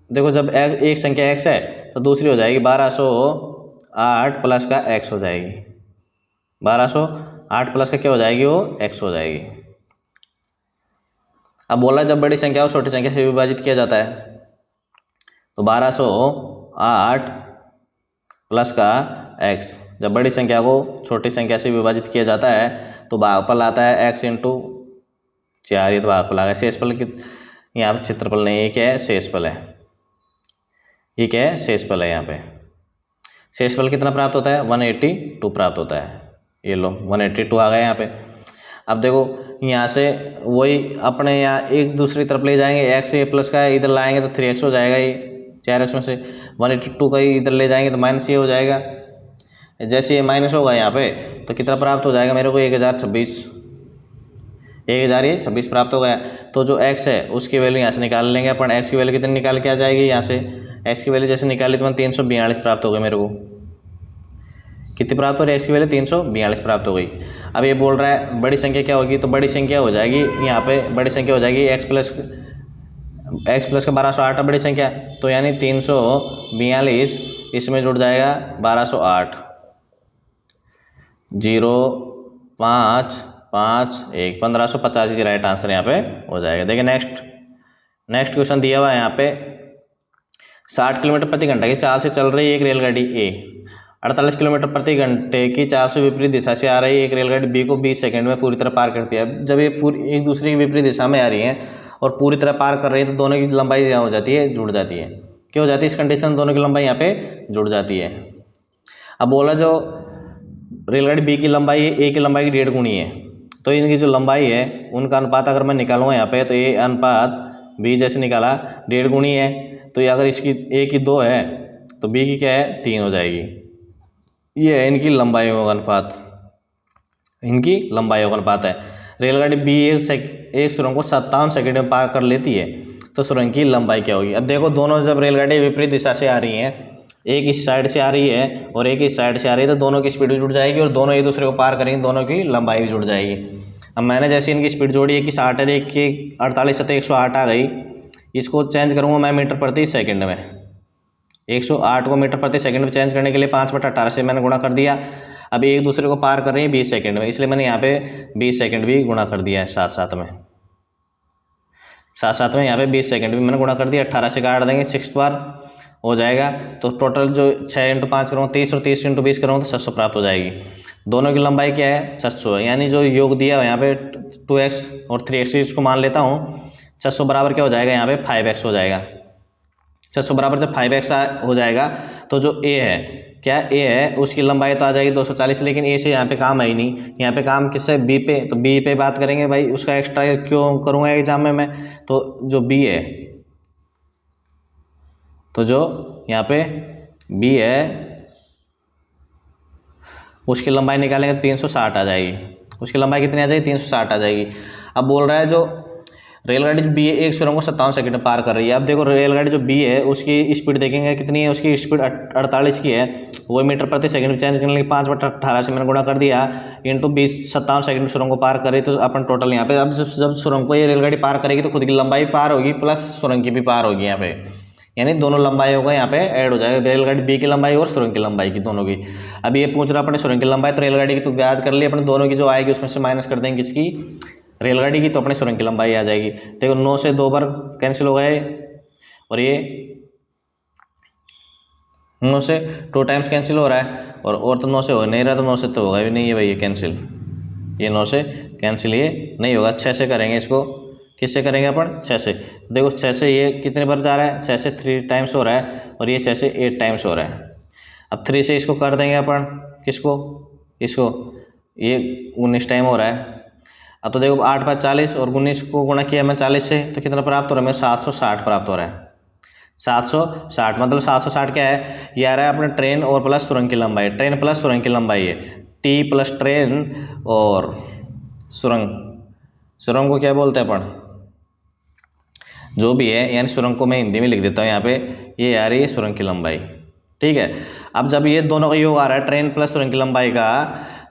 देखो जब एक संख्या x है तो दूसरी हो जाएगी 1208 प्लस का x हो जाएगी, 1208 प्लस का क्या हो जाएगी वो x हो जाएगी। अब बोला जब बड़ी संख्या और छोटी संख्या से विभाजित किया जाता है तो 1208 प्लस का x, जब बड़ी संख्या को छोटी संख्या से विभाजित किया जाता है तो भागफल आता है x × 4, ये तो भागफल आ गया। शेषफल की यहाँ पे क्षेत्रफल नहीं, ये क्या है शेषफल है, ये क्या है शेषफल है, यहाँ पे शेष बल कितना प्राप्त होता है, 182 प्राप्त होता है। ये लो 182 आ गया यहाँ पे। अब देखो यहाँ से वही अपने यहाँ एक दूसरी तरफ ले जाएंगे, एक्स ए प्लस का इधर लाएंगे तो 3x हो जाएगा, ये 4x में से 182 का ही इधर ले जाएंगे तो माइनस ये हो जाएगा। जैसे ये माइनस होगा यहाँ पे तो कितना प्राप्त हो जाएगा मेरे को, 1026, 1026 प्राप्त हो गया। तो जो x है उसकी वैल्यू यहाँ से निकाल लेंगे अपन। x की वैल्यू कितनी निकाल के आ जाएगी यहाँ से, x की वैल्यू जैसे निकाली तो 342 प्राप्त हो गई मेरे को। कितनी प्राप्त हो रही है, x की वैल्यू 342 प्राप्त हो गई। अब ये बोल रहा है बड़ी संख्या क्या होगी, तो बड़ी संख्या हो जाएगी यहाँ पे, बड़ी संख्या हो जाएगी x प्लस का 1208 बड़ी संख्या, तो यानी 342 इसमें जुड़ जाएगा 1208, 0 5 5 1 1550 ही राइट आंसर यहाँ पे हो जाएगा। देखिए नेक्स्ट क्वेश्चन दिया हुआ है यहाँ पे, 60 किलोमीटर प्रति घंटा की चाल से चल रही एक रेलगाड़ी ए 48 किलोमीटर प्रति घंटे की चाल से विपरीत दिशा से आ रही एक रेलगाड़ी बी को 20 सेकंड में पूरी तरह पार करती है। जब ये पूरी एक दूसरे की विपरीत दिशा में आ रही हैं और पूरी तरह पार कर रही है तो दोनों की लंबाई यहाँ हो जाती है, जुड़ जाती है। क्या हो जाती है इस कंडीशन, दोनों की लंबाई यहाँ पे जुड़ जाती है। अब बोला जो रेलगाड़ी बी की लंबाई ए की लंबाई की 1.5 गुनी है, तो इनकी जो लंबाई है उनका अनुपात अगर मैं निकालूंगा यहाँ पे तो ये अनुपात बी जैसे निकाला 1.5 गुनी है, तो ये अगर इसकी ए की 2 है तो बी की क्या है 3 हो जाएगी। ये है इनकी लंबाइयों का अनुपात, इनकी लंबाइयों का अनुपात है। रेलगाड़ी बी एक सुरंग को 57 सेकंड में पार कर लेती है तो सुरंग की लंबाई क्या होगी। अब देखो दोनों जब रेलगाड़ी विपरीत दिशा से आ रही हैं, एक इस साइड से आ रही है और एक इस साइड से आ रही है, तो दोनों की स्पीड भी जुड़ जाएगी और दोनों एक दूसरे को पार करेंगे, दोनों की लंबाई भी जुड़ जाएगी। अब मैंने जैसे इनकी स्पीड जोड़ी, एक की 60 है, एक की 48 है तो 108 आ गई। इसको चेंज करूँगा मैं मीटर प्रति सेकंड में, 108 को मीटर प्रति सेकंड में चेंज करने के लिए 5/18 से मैंने गुणा कर दिया। अब एक दूसरे को पार कर रही है 20 सेकंड में, इसलिए मैंने यहाँ पे 20 सेकंड भी गुणा कर दिया है, साथ साथ में यहाँ पे 20 सेकंड भी मैंने गुणा कर दिया। 18 से काट देंगे 6 बार हो जाएगा, तो टोटल जो 6 × 5 करूँगा 30 और 30 × 20 करूँगा तो 600 प्राप्त हो जाएगी। दोनों की लंबाई क्या है 600 है, यानी जो योग दिया है यहाँ पे 2x और 3x इसको मान लेता हूँ। 600 बराबर क्या हो जाएगा यहाँ पे 5x हो जाएगा। 600 बराबर जब 5x हो जाएगा तो जो a है, क्या a है उसकी लंबाई तो आ जाएगी 240, लेकिन a से यहाँ पे काम है ही नहीं, यहाँ पे काम किससे b पे, तो b पे बात करेंगे भाई, उसका एक्स्ट्रा क्यों करूँगा एग्जाम में मैं। तो जो b है, तो जो यहाँ पे b है उसकी लंबाई निकालेंगे 360 आ जाएगी। उसकी लंबाई कितनी आ जाएगी 360 आ जाएगी। अब बोल रहा है जो रेलगाड़ी जो बी है एक सुरंग को 57 सेकंड में पार कर रही है। अब देखो रेलगाड़ी जो बी है उसकी स्पीड देखेंगे कितनी है, उसकी स्पीड 48 की है, वो मीटर प्रति सेकंड में चेंज करने के लिए 5/18 से मैंने गुणा कर दिया, इंटू 20 57 सेकंड में सुरंग को पार करे तो अपन टोटल यहाँ पे, अब जब सुरंग को ये रेलगाड़ी पार करेगी तो खुद की लंबाई पार होगी प्लस सुरंग की भी पार होगी यहाँ पे, यानी दोनों लंबाई होगा यहाँ पे ऐड हो जाएगा, रेलगाड़ी बी की लंबाई और सुरंग की लंबाई की दोनों की। अब ये पूछ रहा अपने सुरंग की लंबाई, तो रेलगाड़ी की तो याद कर ली अपने, दोनों की जो आएगी उसमें से माइनस कर देंगे किसकी, रेलगाड़ी की, तो अपने सुरंग की लंबाई आ जाएगी। देखो 9 से 2 बार कैंसिल हो गए और ये 9 से 2 टाइम्स कैंसिल हो रहा है, और तो 9 से हो नहीं रहा, तो 9 से तो होगा भी नहीं है भाई ये कैंसिल, ये 9 से कैंसिल ये नहीं होगा। 6 से करेंगे इसको, किससे करेंगे अपन 6 से। देखो 6 से ये कितने बार जा रहा है, 6 से 3 टाइम्स हो रहा है और ये 6 से 8 टाइम्स हो रहा है। अब 3 से इसको कर देंगे अपन, किसको, इसको, ये 19 टाइम हो रहा है। अब तो देखो 8 × 5 = 40 और 19 को गुणा किया मैं 40 से तो कितना प्राप्त हो रहा है, मैं 760 प्राप्त हो रहा है। 760 मतलब 760 क्या है, ये आ रहा है अपने ट्रेन और प्लस सुरंग की लंबाई, ट्रेन प्लस सुरंग की लंबाई है, टी प्लस ट्रेन और सुरंग को क्या बोलते हैं अपन, जो भी है, यानी सुरंग को मैं हिंदी में लिख देता हूँ यहाँ पे, ये आ रही है सुरंग की लंबाई, ठीक है। अब जब ये दोनों का योग आ रहा है ट्रेन प्लस सुरंग की लंबाई का,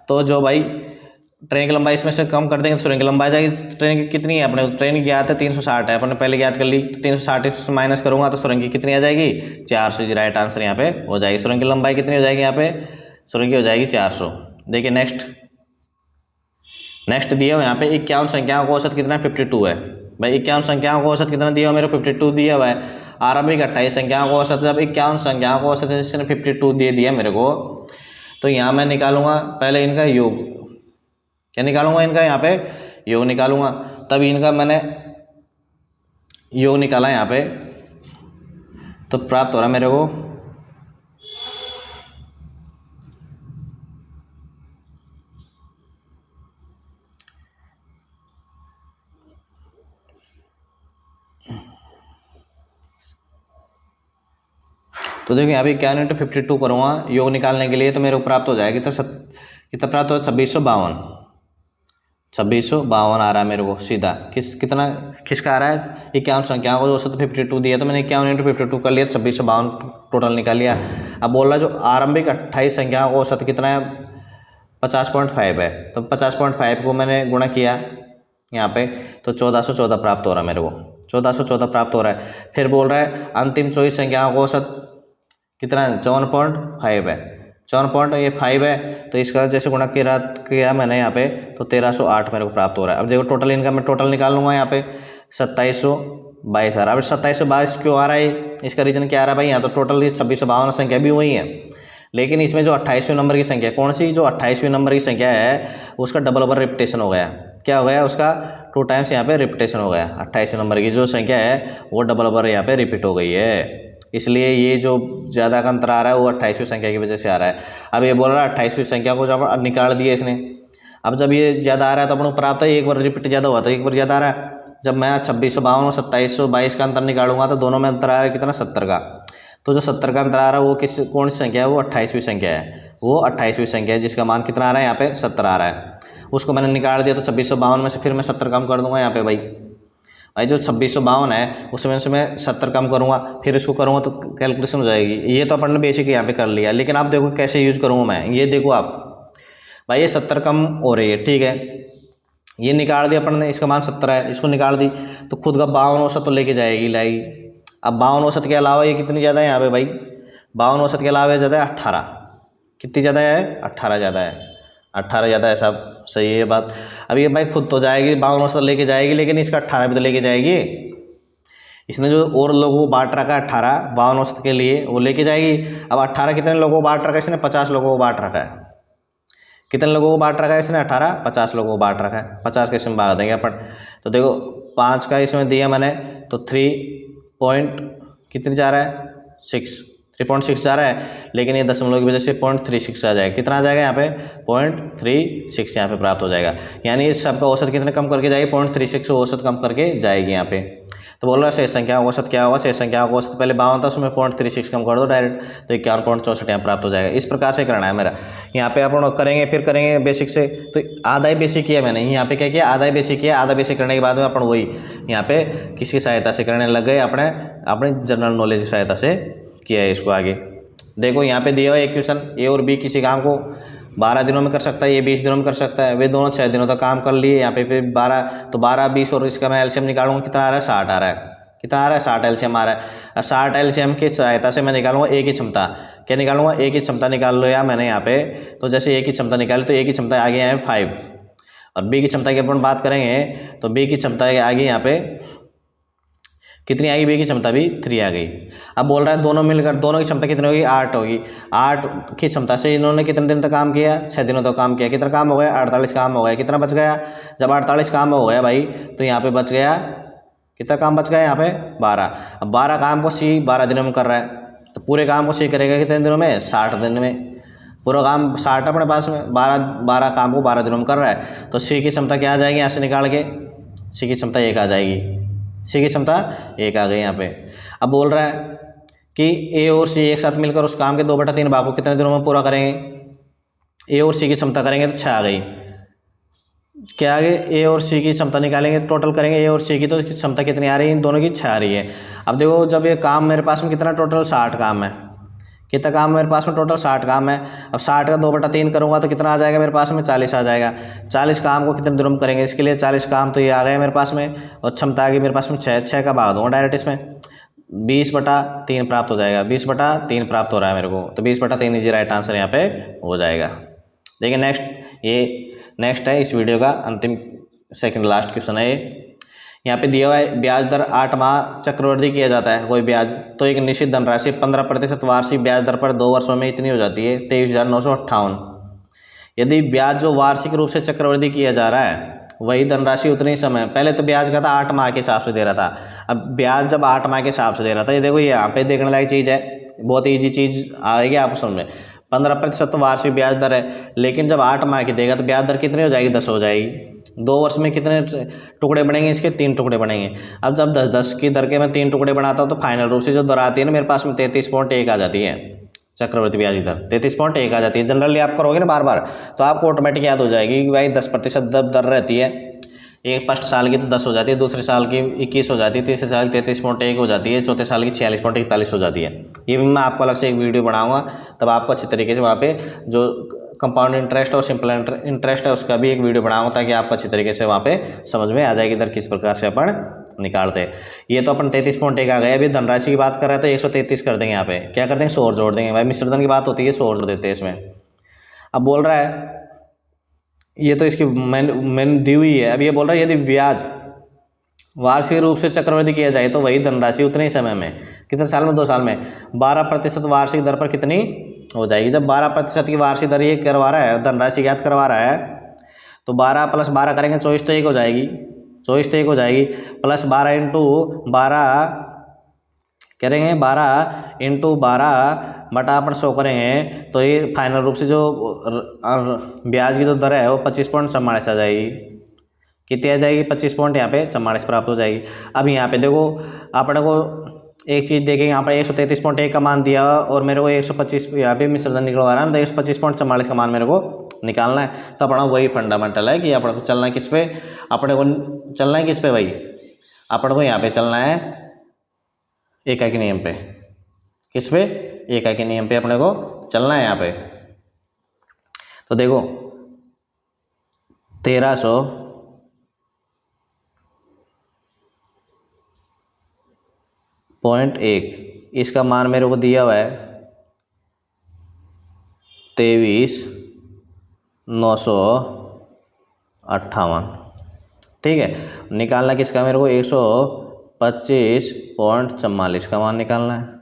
तो जो भाई ट्रेन की लंबाई इसमें से कम कर देंगे तो सुरंग की लंबाई आ जाएगी। ट्रेन की कितनी है अपने, ट्रेन की ज्ञात है 360 है, अपने पहले ज्ञात कर ली, तो 360 से माइनस करूँगा तो सुरंग की कितनी आ जाएगी 400, राइट आंसर यहाँ पे हो जाएगी। सुरंग की लंबाई कितनी हो जाएगी यहाँ पे, सुरंग की हो जाएगी 400। देखिए नेक्स्ट दिया हुआ यहाँ पे 51 संख्याओं का औसत कितना 52 है। भाई 51 संख्याओं का औसत कितना दिया हुआ मेरे 52 दिया हुआ है। आरंभिक 28 संख्याओं का औसत, जब 51 संख्याओं का औसत जिसने 52 दे दिया मेरे को, तो यहाँ मैं निकालूंगा पहले इनका योग, क्या निकालूंगा इनका यहाँ पे योग निकालूंगा, तब इनका मैंने योग निकाला यहाँ पे, तो प्राप्त हो रहा मेरे को तो देखिए यहाँ पे 51 इंटू 52 करूँगा योग निकालने के लिए, तो मेरे को प्राप्त हो जाएगा कितना प्राप्त हो, 2652। 2652 आ रहा है मेरे को सीधा। किसका आ रहा है, 51 संख्याओं को औसत 52 दिया, तो मैंने 51 इंटू 52 कर लिया, 2652 टोटल निकाल लिया। अब बोल रहा जो आरंभिक 28 संख्याओं को औसत कितना है, 50.5 है, तो 50.5 को मैंने गुणा किया यहाँ पे, तो 1414 प्राप्त हो रहा है मेरे को, 1414 प्राप्त हो रहा है। फिर बोल रहा है अंतिम 24 संख्याओं को औसत कितना है, 54.5 है, 54.5 है, तो इसका जैसे गुणा किया मैंने यहाँ पे, तो 1308 मेरे को प्राप्त हो रहा है। अब देखो टोटल इनका मैं टोटल निकाल लूँगा यहाँ पे, 2722 आ रहा है। अब 2722 क्यों आ रहा है, इसका रीजन क्या आ रहा है भाई, यहाँ तो टोटल 2652 संख्या भी वही है, लेकिन इसमें जो 28वें नंबर की संख्या कौन सी, जो 28वें नंबर की संख्या है उसका डबल ओवर रिपीटेशन हो गया। क्या हो गया, उसका 2 टाइम्स यहाँ पे रिपीटेशन हो गया। 28वें नंबर की जो संख्या है वो डबल ओवर यहाँ पे रिपीट हो गई है, इसलिए ये जो ज़्यादा का अंतर आ रहा है वो 28वीं संख्या की वजह से आ रहा है। अब ये बोल रहा है 28वीं संख्या को जब निकाल दिया इसने, अब जब ये ज़्यादा आ रहा है तो अपन को प्राप्त है, एक बार रिपीट ज़्यादा हुआ तो एक बार ज़्यादा आ रहा है। जब मैं 2652 और 2722 का अंतर निकालूंगा तो दोनों में अंतर आ रहा है कितना, 70 का। तो जो 70 का अंतर आ रहा है वो कौन सी संख्या है, वो 28वीं संख्या है, वो 28वीं संख्या है जिसका मान कितना आ रहा है, यहाँ पे 70 आ रहा है। उसको मैंने निकाल दिया, तो 2652 में से फिर मैं 70 कम कर दूंगा यहाँ पे भाई जो 2652 है उसमें से मैं 70 कम करूँगा, फिर इसको करूँगा तो कैलकुलेशन हो जाएगी। ये तो अपन ने बेसिक यहाँ पे कर लिया, लेकिन आप देखो कैसे यूज करूँगा मैं, ये देखो आप भाई, ये 70 कम हो रही है, ठीक है, ये निकाल दिया अपन ने, इसका मान 70 है, इसको निकाल दी तो खुद का 52 औसत तो लेके जाएगी लाएगी। अब 52 औसत के अलावा ये कितनी ज़्यादा है यहाँ पे भाई, 52 औसत के अलावा ज़्यादा है 18, कितनी ज़्यादा है, 18 ज़्यादा है, 18 ज़्यादा है, सब सही है बात। अब ये भाई खुद तो जाएगी 52 औसत लेके जाएगी, लेकिन इसका 18 भी तो लेके जाएगी। इसने जो और लोगों को बांट रखा है 18 52 औसत के लिए, वो लेके जाएगी। अब 18 कितने लोगों को बांट रखा है इसने, 50 लोगों को बांट रखा है। कितने लोगों को बांट रखा है इसने, 18, 50 लोगों को बांट रखा है। 50 के इसमें बांट देंगे अपन, तो देखो 5 का इसमें दिया मैंने, तो 3 पॉइंट कितनी जा रहा है, 3.6 जा रहा है, लेकिन ये दशमलव की वजह से 0.36 आ जाएगा। कितना आ जाएगा यहाँ पे, 0.36 यहाँ पे प्राप्त हो जाएगा। यानी इस सबका औसत कितने कम करके जाएगी, 0.36 औसत कम करके जाएगी यहाँ पे। तो बोल रहा है शेष संख्या औसत क्या होगा, शेष संख्या का औसत पहले 52 था, उसमें 0.36 कम कर दो डायरेक्ट, तो 51.64 यहाँ प्राप्त हो जाएगा। इस प्रकार से करना है मेरा। यहाँ पे अपन करेंगे, फिर करेंगे बेसिक से, तो आधा ही बेसिक किया मैंने यहाँ पे, क्या किया, आधा ही बेसिक किया। आधा बेसिक करने के बाद में अपन वही यहाँ पे किसकी सहायता से करने लग गए, अपने जनरल नॉलेज की सहायता से किया है इसको आगे। देखो यहाँ पे दिया हुआ एक क्वेश्चन, ए और बी किसी काम को 12 दिनों में कर सकता है, ये 20 दिनों में कर सकता है, वे दोनों 6 दिनों तक काम कर लिए। यहाँ पे फिर 12, तो 12, 20 और इसका मैं एलसीएम निकालूंगा, कितना आ रहा है, 60 आ रहा है। कितना आ रहा है, 60 एलसीएम आ रहा है। अब 60 एलसीएम की सहायता से मैं निकालूंगा ए की क्षमता। क्या निकालूंगा, ए की क्षमता निकाल लिया मैंने यहाँ पे। तो जैसे ए की क्षमता निकाली, तो ए की क्षमता आ गई है 5, और बी की क्षमता की अपन बात करेंगे, तो बी की क्षमता आ गई यहाँ पे कितनी आ गई, बी की क्षमता भी 3 आ गई। अब बोल रहा है दोनों मिलकर दोनों की क्षमता कितनी होगी, 8 होगी। 8 की क्षमता से इन्होंने कितने दिन तक काम किया, 6 दिनों तक काम किया। कितना काम हो गया, 48 काम हो गया। कितना बच गया, जब 48 काम हो गया भाई, तो यहाँ पे बच गया, कितना काम बच गया यहाँ पे, 12। अब 12 काम को सी 12 दिनों में कर रहा है, तो पूरे काम को सी करेगा कितने दिनों में, 60 दिन में। पूरा काम 60 अपने पास में, 12 काम को 12 दिनों में कर रहा है, तो सी की क्षमता क्या आ जाएगी यहाँ से निकाल के, सी की क्षमता 1 आ जाएगी। सी की क्षमता 1 आ गई यहाँ पे। अब बोल रहा है कि ए और सी एक साथ मिलकर उस काम के 2/3 भाग को कितने दिनों में पूरा करेंगे। ए और सी की क्षमता करेंगे तो 6 आ गई। क्या आ गई, ए और सी की क्षमता निकालेंगे, टोटल करेंगे ए और सी की, तो क्षमता कितनी आ रही है, इन दोनों की 6 आ रही है। अब देखो जब ये काम मेरे पास में कितना, टोटल 60 काम है। कितना काम मेरे पास में, टोटल 60 काम है। अब 60 का 2/3 करूँगा तो कितना आ जाएगा मेरे पास में, 40 आ जाएगा। 40 काम को कितने दिनों में करेंगे, इसके लिए 40 काम तो ये आ गए मेरे पास में, और क्षमता आ गई मेरे पास में 6 का भाग दूँगा डायरेक्ट इसमें, 20/3 प्राप्त हो जाएगा। 20/3 प्राप्त हो रहा है मेरे को, तो 20/3 इजी राइट आंसर यहाँ पे हो जाएगा। देखिए नेक्स्ट, ये नेक्स्ट है इस वीडियो का अंतिम सेकंड लास्ट क्वेश्चन है ये। यहाँ पे दिया हुआ है ब्याज दर 8 माह चक्रवृद्धि किया जाता है कोई ब्याज, तो एक निश्चित धनराशि 15% वार्षिक ब्याज दर पर 2 वर्षों में इतनी हो जाती है 23,958। यदि ब्याज जो वार्षिक रूप से चक्रवृद्धि किया जा रहा है वही धनराशि उतने ही समय, पहले तो ब्याज का था 8 माह के हिसाब से दे रहा था, अब ब्याज जब 8 माह के हिसाब से दे रहा था, ये देखो ये यहाँ पे देखने लायक चीज़ है, बहुत ईजी चीज़ आएगी आप समझ में। 15% वार्षिक ब्याज दर है, लेकिन जब 8 माह की देगा तो ब्याज दर कितनी हो जाएगी, 10 हो जाएगी। 2 वर्ष में कितने टुकड़े बनेंगे इसके? 3 टुकड़े बनेंगे। अब जब 10-10 की दर के मैं 3 टुकड़े बनाता हूँ तो फाइनल रूप से जो दर आती है ना मेरे पास में 33.1 आ जाती है, चक्रवृद्धि ब्याज की दर 33.1 आ जाती है। जनरली आप करोगे ना बार बार तो आपको ऑटोमेटिक याद हो जाएगी कि भाई 10% दर रहती है। एक फर्स्ट साल की तो 10 हो जाती है, दूसरे साल की 21 हो जाती है, तीसरे साल की 33.1 हो जाती है, चौथे साल की 46.41 हो जाती है। ये भी मैं आपको अलग से एक वीडियो बनाऊंगा, तब आपको अच्छे तरीके से वहाँ पे जो कंपाउंड इंटरेस्ट और सिंपल इंटरेस्ट है उसका भी एक वीडियो बनाऊंगा, ताकि आपको अच्छी तरीके से वहाँ पे समझ में आ जाएगी दर किस प्रकार से अपन निकालते हैं। ये तो अपन 33.1 आ गए। अभी धनराशि की बात कर रहे हैं तो 133 कर देंगे। यहाँ पे क्या कर देंगे? 100 जोड़ देंगे। भाई मिश्रधन की बात होती है 100 जोड़ देते हैं इसमें। अब बोल रहा है ये तो इसकी मैंने दी हुई है। अब ये बोल रहा है यदि ब्याज वार्षिक रूप से चक्रवृद्धि किया जाए तो वही धनराशि उतने ही समय में, कितने साल में? 2 साल में 12% वार्षिक दर पर कितनी हो जाएगी? जब 12% की वार्षिक दर ये करवा रहा है, धनराशि ज्ञात करवा रहा है, तो 12 + 12 करेंगे 24 तो 1 हो जाएगी, 24 तो 1 हो जाएगी, प्लस 12 × 12 करेंगे, 12 × 12 बटा अपन 100 करेंगे तो ये फाइनल रूप से जो ब्याज की जो दर है वो 25.44 आ जाएगी। कितनी आ जाएगी? 25 पॉइंट यहाँ पे 44 प्राप्त हो जाएगी। अब यहाँ पे देखो अपने को एक चीज़ देखेंगे, यहाँ पर 133.1 का मान दिया और मेरे को 125 यहाँ पे मिश्रधन निकलवा रहा है ना, तो 125.44 का मान मेरे को निकालना है। तो अपना वही फंडामेंटल है कि अपने को चलना है किस पे? अपने को चलना है किस पे भाई? अपने को यहाँ पे चलना है एकाकी नियम पे। किस पे? एकाकी नियम पे अपने को चलना है यहाँ पे। तो देखो 1300.1 इसका मान मेरे को दिया हुआ है 23,958। ठीक है, निकालना किसका मेरे को? 125.44 का मान निकालना है।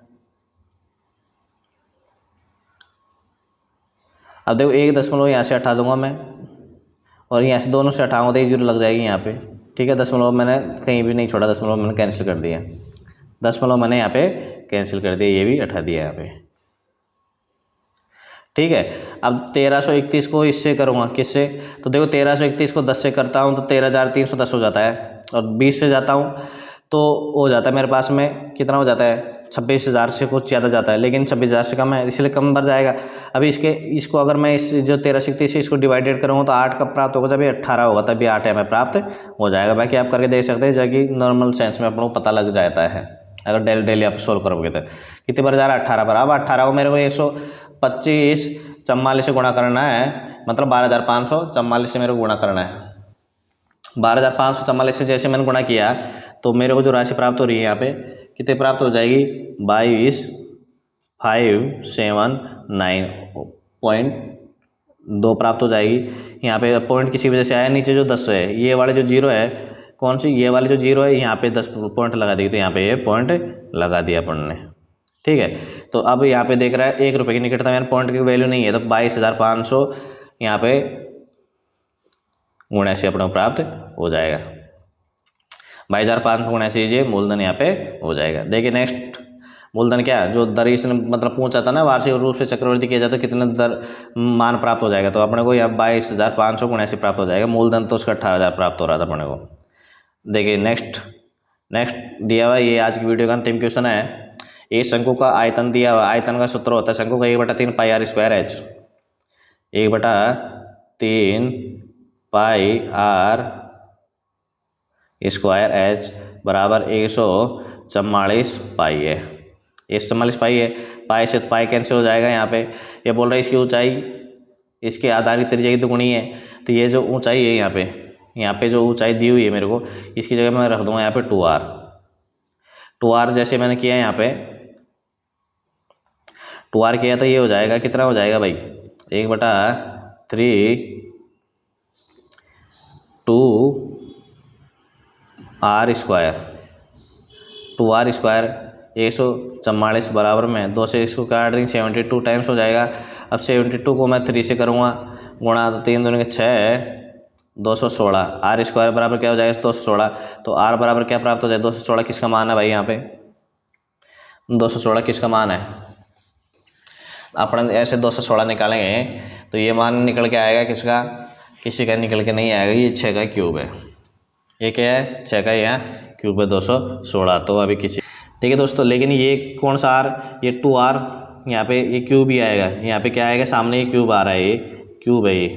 अब देखो 1 दशमलव यहाँ से हटा दूंगा मैं और यहाँ से दोनों से हटाऊंगा तो 1 जीरो लग जाएगी यहाँ पे। ठीक है, दशमलव मैंने कहीं भी नहीं छोड़ा, दशमलव मैंने कैंसिल कर दिया, दशमलव मैंने यहाँ पे कैंसिल कर दिया, ये भी हटा दिया यहाँ पे। ठीक है, अब 1331 को इससे करूँगा, किससे? तो देखो 1331 को 10 से करता हूँ तो 13,310 हो जाता है, और 20 से जाता हूँ तो हो जाता है मेरे पास में कितना हो जाता है? 26,000 से कुछ ज़्यादा जाता है, लेकिन 26,000 से कम है इसलिए कम बढ़ जाएगा। अभी इसको अगर मैं इस जो 1331 से इसको डिवाइडेड करूँगा तो 8 कब प्राप्त होगा? जब ये 18 होगा तभी 8 में प्राप्त हो जाएगा। बाकी आप करके देख सकते हैं, जबकि नॉर्मल सेंस में अपनों को पता लग जाता है अगर डेली आप सोल्व करोगे तो। कितने बार जा रहा है? 18 बार। अब 18 को मेरे को 125.44 से गुणा करना है, मतलब 12,544 से मेरे को गुणा करना है। 12,544 से जैसे मैंने गुणा किया तो मेरे को जो राशि प्राप्त हो रही है यहाँ पे कितने प्राप्त हो जाएगी? 22,579.2 प्राप्त हो जाएगी। यहाँ पे पॉइंट किसी वजह से आया, नीचे जो 10 है, ये वाले जो जीरो है, कौन सी? ये वाली जो जीरो है, यहाँ पे 10 पॉइंट लगा दी, तो यहाँ पे ये पॉइंट लगा दिया अपन ने। ठीक है, तो अब यहाँ पे देख रहा है 1 रुपये की निकटता में पॉइंट की वैल्यू नहीं है, तो 22,500 यहाँ पे गुणा से अपना प्राप्त हो जाएगा। 22,500 गुणा से ये मूलधन यहाँ पे हो जाएगा। देखिए नेक्स्ट मूलधन क्या, जो दर इसने मतलब पूछा था ना, वार्षिक रूप से चक्रवृद्धि किया जाए तो कितने दर मान प्राप्त हो जाएगा, तो अपने को यहाँ 22,500 गुणा से प्राप्त हो जाएगा। मूलधन तो उसका 18,000 प्राप्त हो रहा था अपने को। देखिए नेक्स्ट दिया हुआ, ये आज की वीडियो का अंतिम क्वेश्चन है। एक शंकु का आयतन दिया हुआ, आयतन का सूत्र होता है शंकु का 1/3 πr² h, 1/3 πr² h बराबर 144 पाई है। 144 पाई है, पाई से पाई कैंसिल हो जाएगा। यहाँ पे ये बोल रहा है इसकी ऊंचाई इसके आधारित त्रिज्या की दुगुनी है, तो ये जो ऊंचाई है यहाँ पे जो ऊंचाई दी हुई है मेरे को, इसकी जगह मैं रख दूंगा यहाँ पे 2r जैसे मैंने किया यहाँ पे 2r किया तो ये हो जाएगा, कितना हो जाएगा भाई? 1/3 2r² 144 बराबर में 2 से इसको काट देंगे 72 टाइम्स हो जाएगा। अब 72 को मैं 3 से करूँगा गुणा, तो 3 दूनी के 6, 216। r² बराबर क्या हो जाएगा? 216। तो r बराबर क्या प्राप्त हो जाए? 216 किसका मान है भाई? यहाँ पे 216 किसका मान है? अपन ऐसे 216 निकालेंगे तो ये मान निकल के आएगा किसका? किसी का निकल के नहीं आएगा, ये 6 का क्यूब है। ये क्या है, 6 का यहाँ क्यूब है 216। तो अभी किसी, ठीक है दोस्तों, लेकिन ये कौन सा आर, ये 2r, यहाँ पे ये क्यूब ही आएगा, यहाँ पे क्या आएगा, सामने ये क्यूब आ रहा है, ये क्यूब है, ये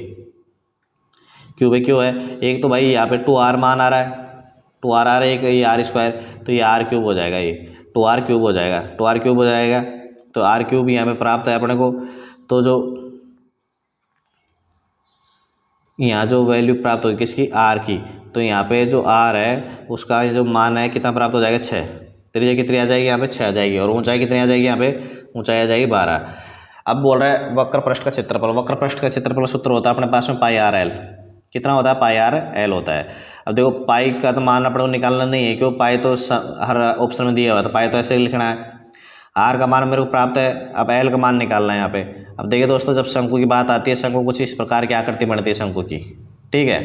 क्यूब है, क्यों है, एक तो भाई यहाँ पे 2r मान आ रहा है, 2r आ रहा है, एक ये r स्क्वायर, तो ये r क्यूब हो जाएगा, ये 2r क्यूब हो जाएगा, 2r क्यूब हो जाएगा। तो r क्यूब यहाँ पे प्राप्त है अपने को। तो जो यहाँ जो वैल्यू प्राप्त होगी किसकी, r की, तो यहाँ पे जो r है उसका जो मान है कितना प्राप्त हो जाएगा, 6। त्रिज्या कितनी आ जाएगी, यहाँ पे 6 आ जाएगी, और ऊंचाई कितनी आ जाएगी, यहाँ पे ऊंचाई आ जाएगी 12। अब बोल रहा है वक्र पृष्ठ का क्षेत्रफल। वक्र पृष्ठ का क्षेत्रफल सूत्र होता है अपने पास में पाई आर एल। कितना होता है, पाई आर एल होता है। अब देखो पाई का तो मान अपने को निकालना नहीं है, क्यों, पाई तो हर ऑप्शन में दिया हुआ है, तो पाई तो ऐसे ही लिखना है। आर का मान मेरे को प्राप्त है, अब एल का मान निकालना है यहाँ पे। अब देखिए दोस्तों, जब शंकु की बात आती है, शंकु कुछ इस प्रकार की आकृति बनती है शंकु की, ठीक है।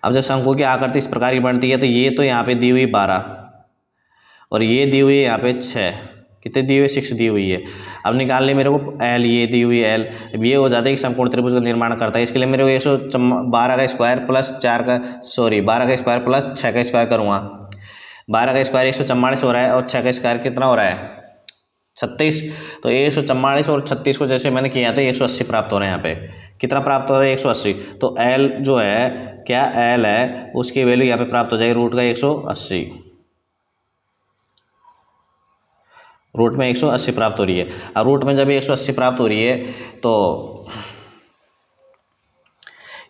अब जब शंकु की आकृति इस प्रकार की बनती है, तो ये तो यहाँ पे दी हुई 12 और ये दी हुई है यहाँ पे 6, कितने दी हुई है, 6 दी हुई है। अब निकालने मेरे को एल, ये दी हुई एल, अब ये हो जाता है कि समकोण त्रिभुज का निर्माण करता है। इसके लिए मेरे को 112 का स्क्वायर प्लस 12 का स्क्वायर प्लस 6 का स्क्वायर करूँगा। 12 का स्क्वायर 144 हो रहा है, और 6 का स्क्वायर कितना हो रहा है, 36। तो 144 और 36 को जैसे मैंने किया तो 180 प्राप्त हो रहे हैं। यहाँ पे कितना प्राप्त हो रहा है, 180। तो एल जो है, क्या एल है, उसकी वैल्यू यहाँ पे प्राप्त हो जाएगी रूट का 180, रूट में 180 प्राप्त हो रही है। अब रूट में जब 180 प्राप्त हो रही है तो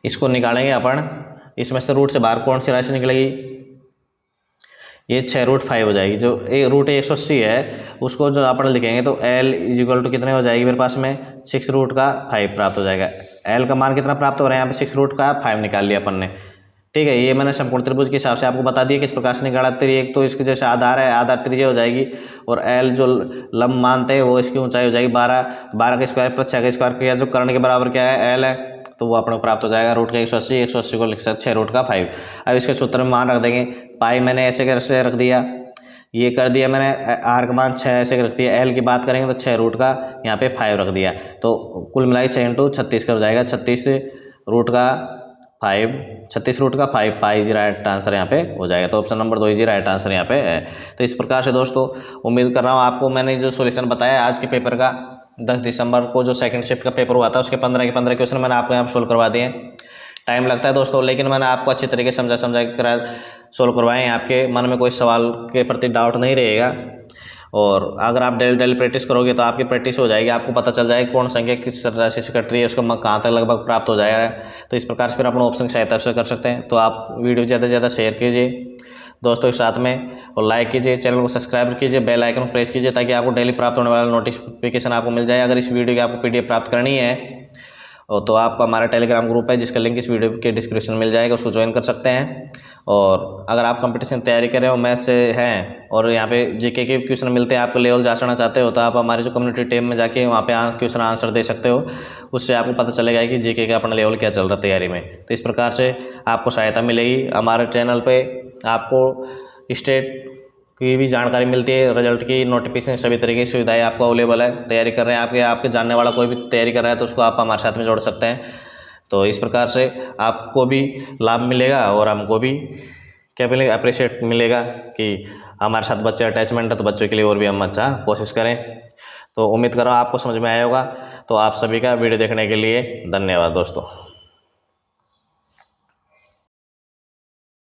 इसको निकालेंगे अपन, इसमें से रूट से बाहर कौन सी राशि निकलेगी, ये 6√5 हो जाएगी। जो रूट 180 है उसको जो अपन लिखेंगे तो एल इज इक्वल टू कितने हो जाएगी मेरे पास में, 6√5 प्राप्त हो जाएगा। एल का मान कितना प्राप्त हो रहा है, यहाँ पे 6√5 निकाल लिया अपन ने, ठीक है। ये मैंने समकोण त्रिभुज के हिसाब से आपको बता दिया किस प्रकार से निकाला। एक तो इसके जैसे आधार है, आधार त्रिज्या हो जाएगी, और एल जो लंब मानते हैं वो इसकी ऊंचाई हो जाएगी 12 का स्क्वायर प्लस 6 का स्क्वायर किया, जो कर्ण के बराबर क्या है, एल है, तो वो अपने को प्राप्त हो जाएगा रूट का 180 को लिख सकते 6√5। अब इसके सूत्र में मान रख देंगे, पाई मैंने ऐसे कैसे रख दिया, ये कर दिया मैंने, आर का मान 6 ऐसे रख दिया, एल की बात करेंगे तो 6 रूट का यहाँ पे 5 रख दिया, तो कुल मिलाई 6 × 36 का हो जाएगा, 36 रूट का 5 पाई जी राइट आंसर यहाँ पे हो जाएगा। तो ऑप्शन नंबर 2 जी राइट आंसर यहाँ पे है। तो इस प्रकार से दोस्तों उम्मीद कर रहा हूँ आपको मैंने जो सॉल्यूशन बताया आज के पेपर का, 10 दिसंबर को जो सेकंड शिफ्ट का पेपर हुआ था उसके 15 के 15 क्वेश्चन मैंने आपको यहाँ सोल्व करवा दिए। टाइम लगता है दोस्तों, लेकिन मैंने आपको अच्छे तरीके से समझा कर सोल्व करवाएं, आपके मन में कोई सवाल के प्रति डाउट नहीं रहेगा। और अगर आप डेली प्रैक्टिस करोगे तो आपकी प्रैक्टिस हो जाएगी, आपको पता चल जाएगा कौन संख्या किस राशि से कट रही है, उसको कहाँ तक लगभग प्राप्त हो जाएगा। तो इस प्रकार से फिर अपने ऑप्शन की सहायता से कर सकते हैं। तो आप वीडियो ज़्यादा से ज़्यादा शेयर कीजिए दोस्तों के साथ में, और लाइक कीजिए, चैनल को सब्सक्राइब कीजिए, बेल आइकन प्रेस कीजिए ताकि आपको डेली प्राप्त होने वाला नोटिफिकेशन आपको मिल जाए। अगर इस वीडियो की आपको PDF प्राप्त करनी है तो आपका हमारा टेलीग्राम ग्रुप है जिसका लिंक इस वीडियो के डिस्क्रिप्शन में मिल जाएगा, उसको ज्वाइन कर सकते हैं। और अगर आप कंपटीशन तैयारी कर रहे हो, मैथ से हैं और यहाँ पे जीके के क्वेश्चन मिलते हैं, आपको लेवल जांचना चाहते हो, तो आप हमारे जो कम्युनिटी टेब में जाके वहाँ पे क्वेश्चन आंसर दे सकते हो, उससे आपको पता चलेगा कि जीके का अपना लेवल क्या चल रहा है तैयारी में। तो इस प्रकार से आपको सहायता मिलेगी। हमारे चैनल पर आपको स्टेट की भी जानकारी मिलती है, रिजल्ट की नोटिफिकेशन, सभी तरीके की सुविधाएं आपको अवेलेबल है। तैयारी कर रहे हैं आपके जानने वाला कोई भी तैयारी कर रहा है तो उसको आप हमारे साथ में जोड़ सकते हैं। तो इस प्रकार से आपको भी लाभ मिलेगा और हमको भी क्या मिलेगा, अप्रिशिएट मिलेगा कि हमारे साथ बच्चे अटैचमेंट है, तो बच्चों के लिए और भी हम अच्छा कोशिश करें। तो उम्मीद कर रहा हूँ आपको समझ में आया होगा। तो आप सभी का वीडियो देखने के लिए धन्यवाद दोस्तों।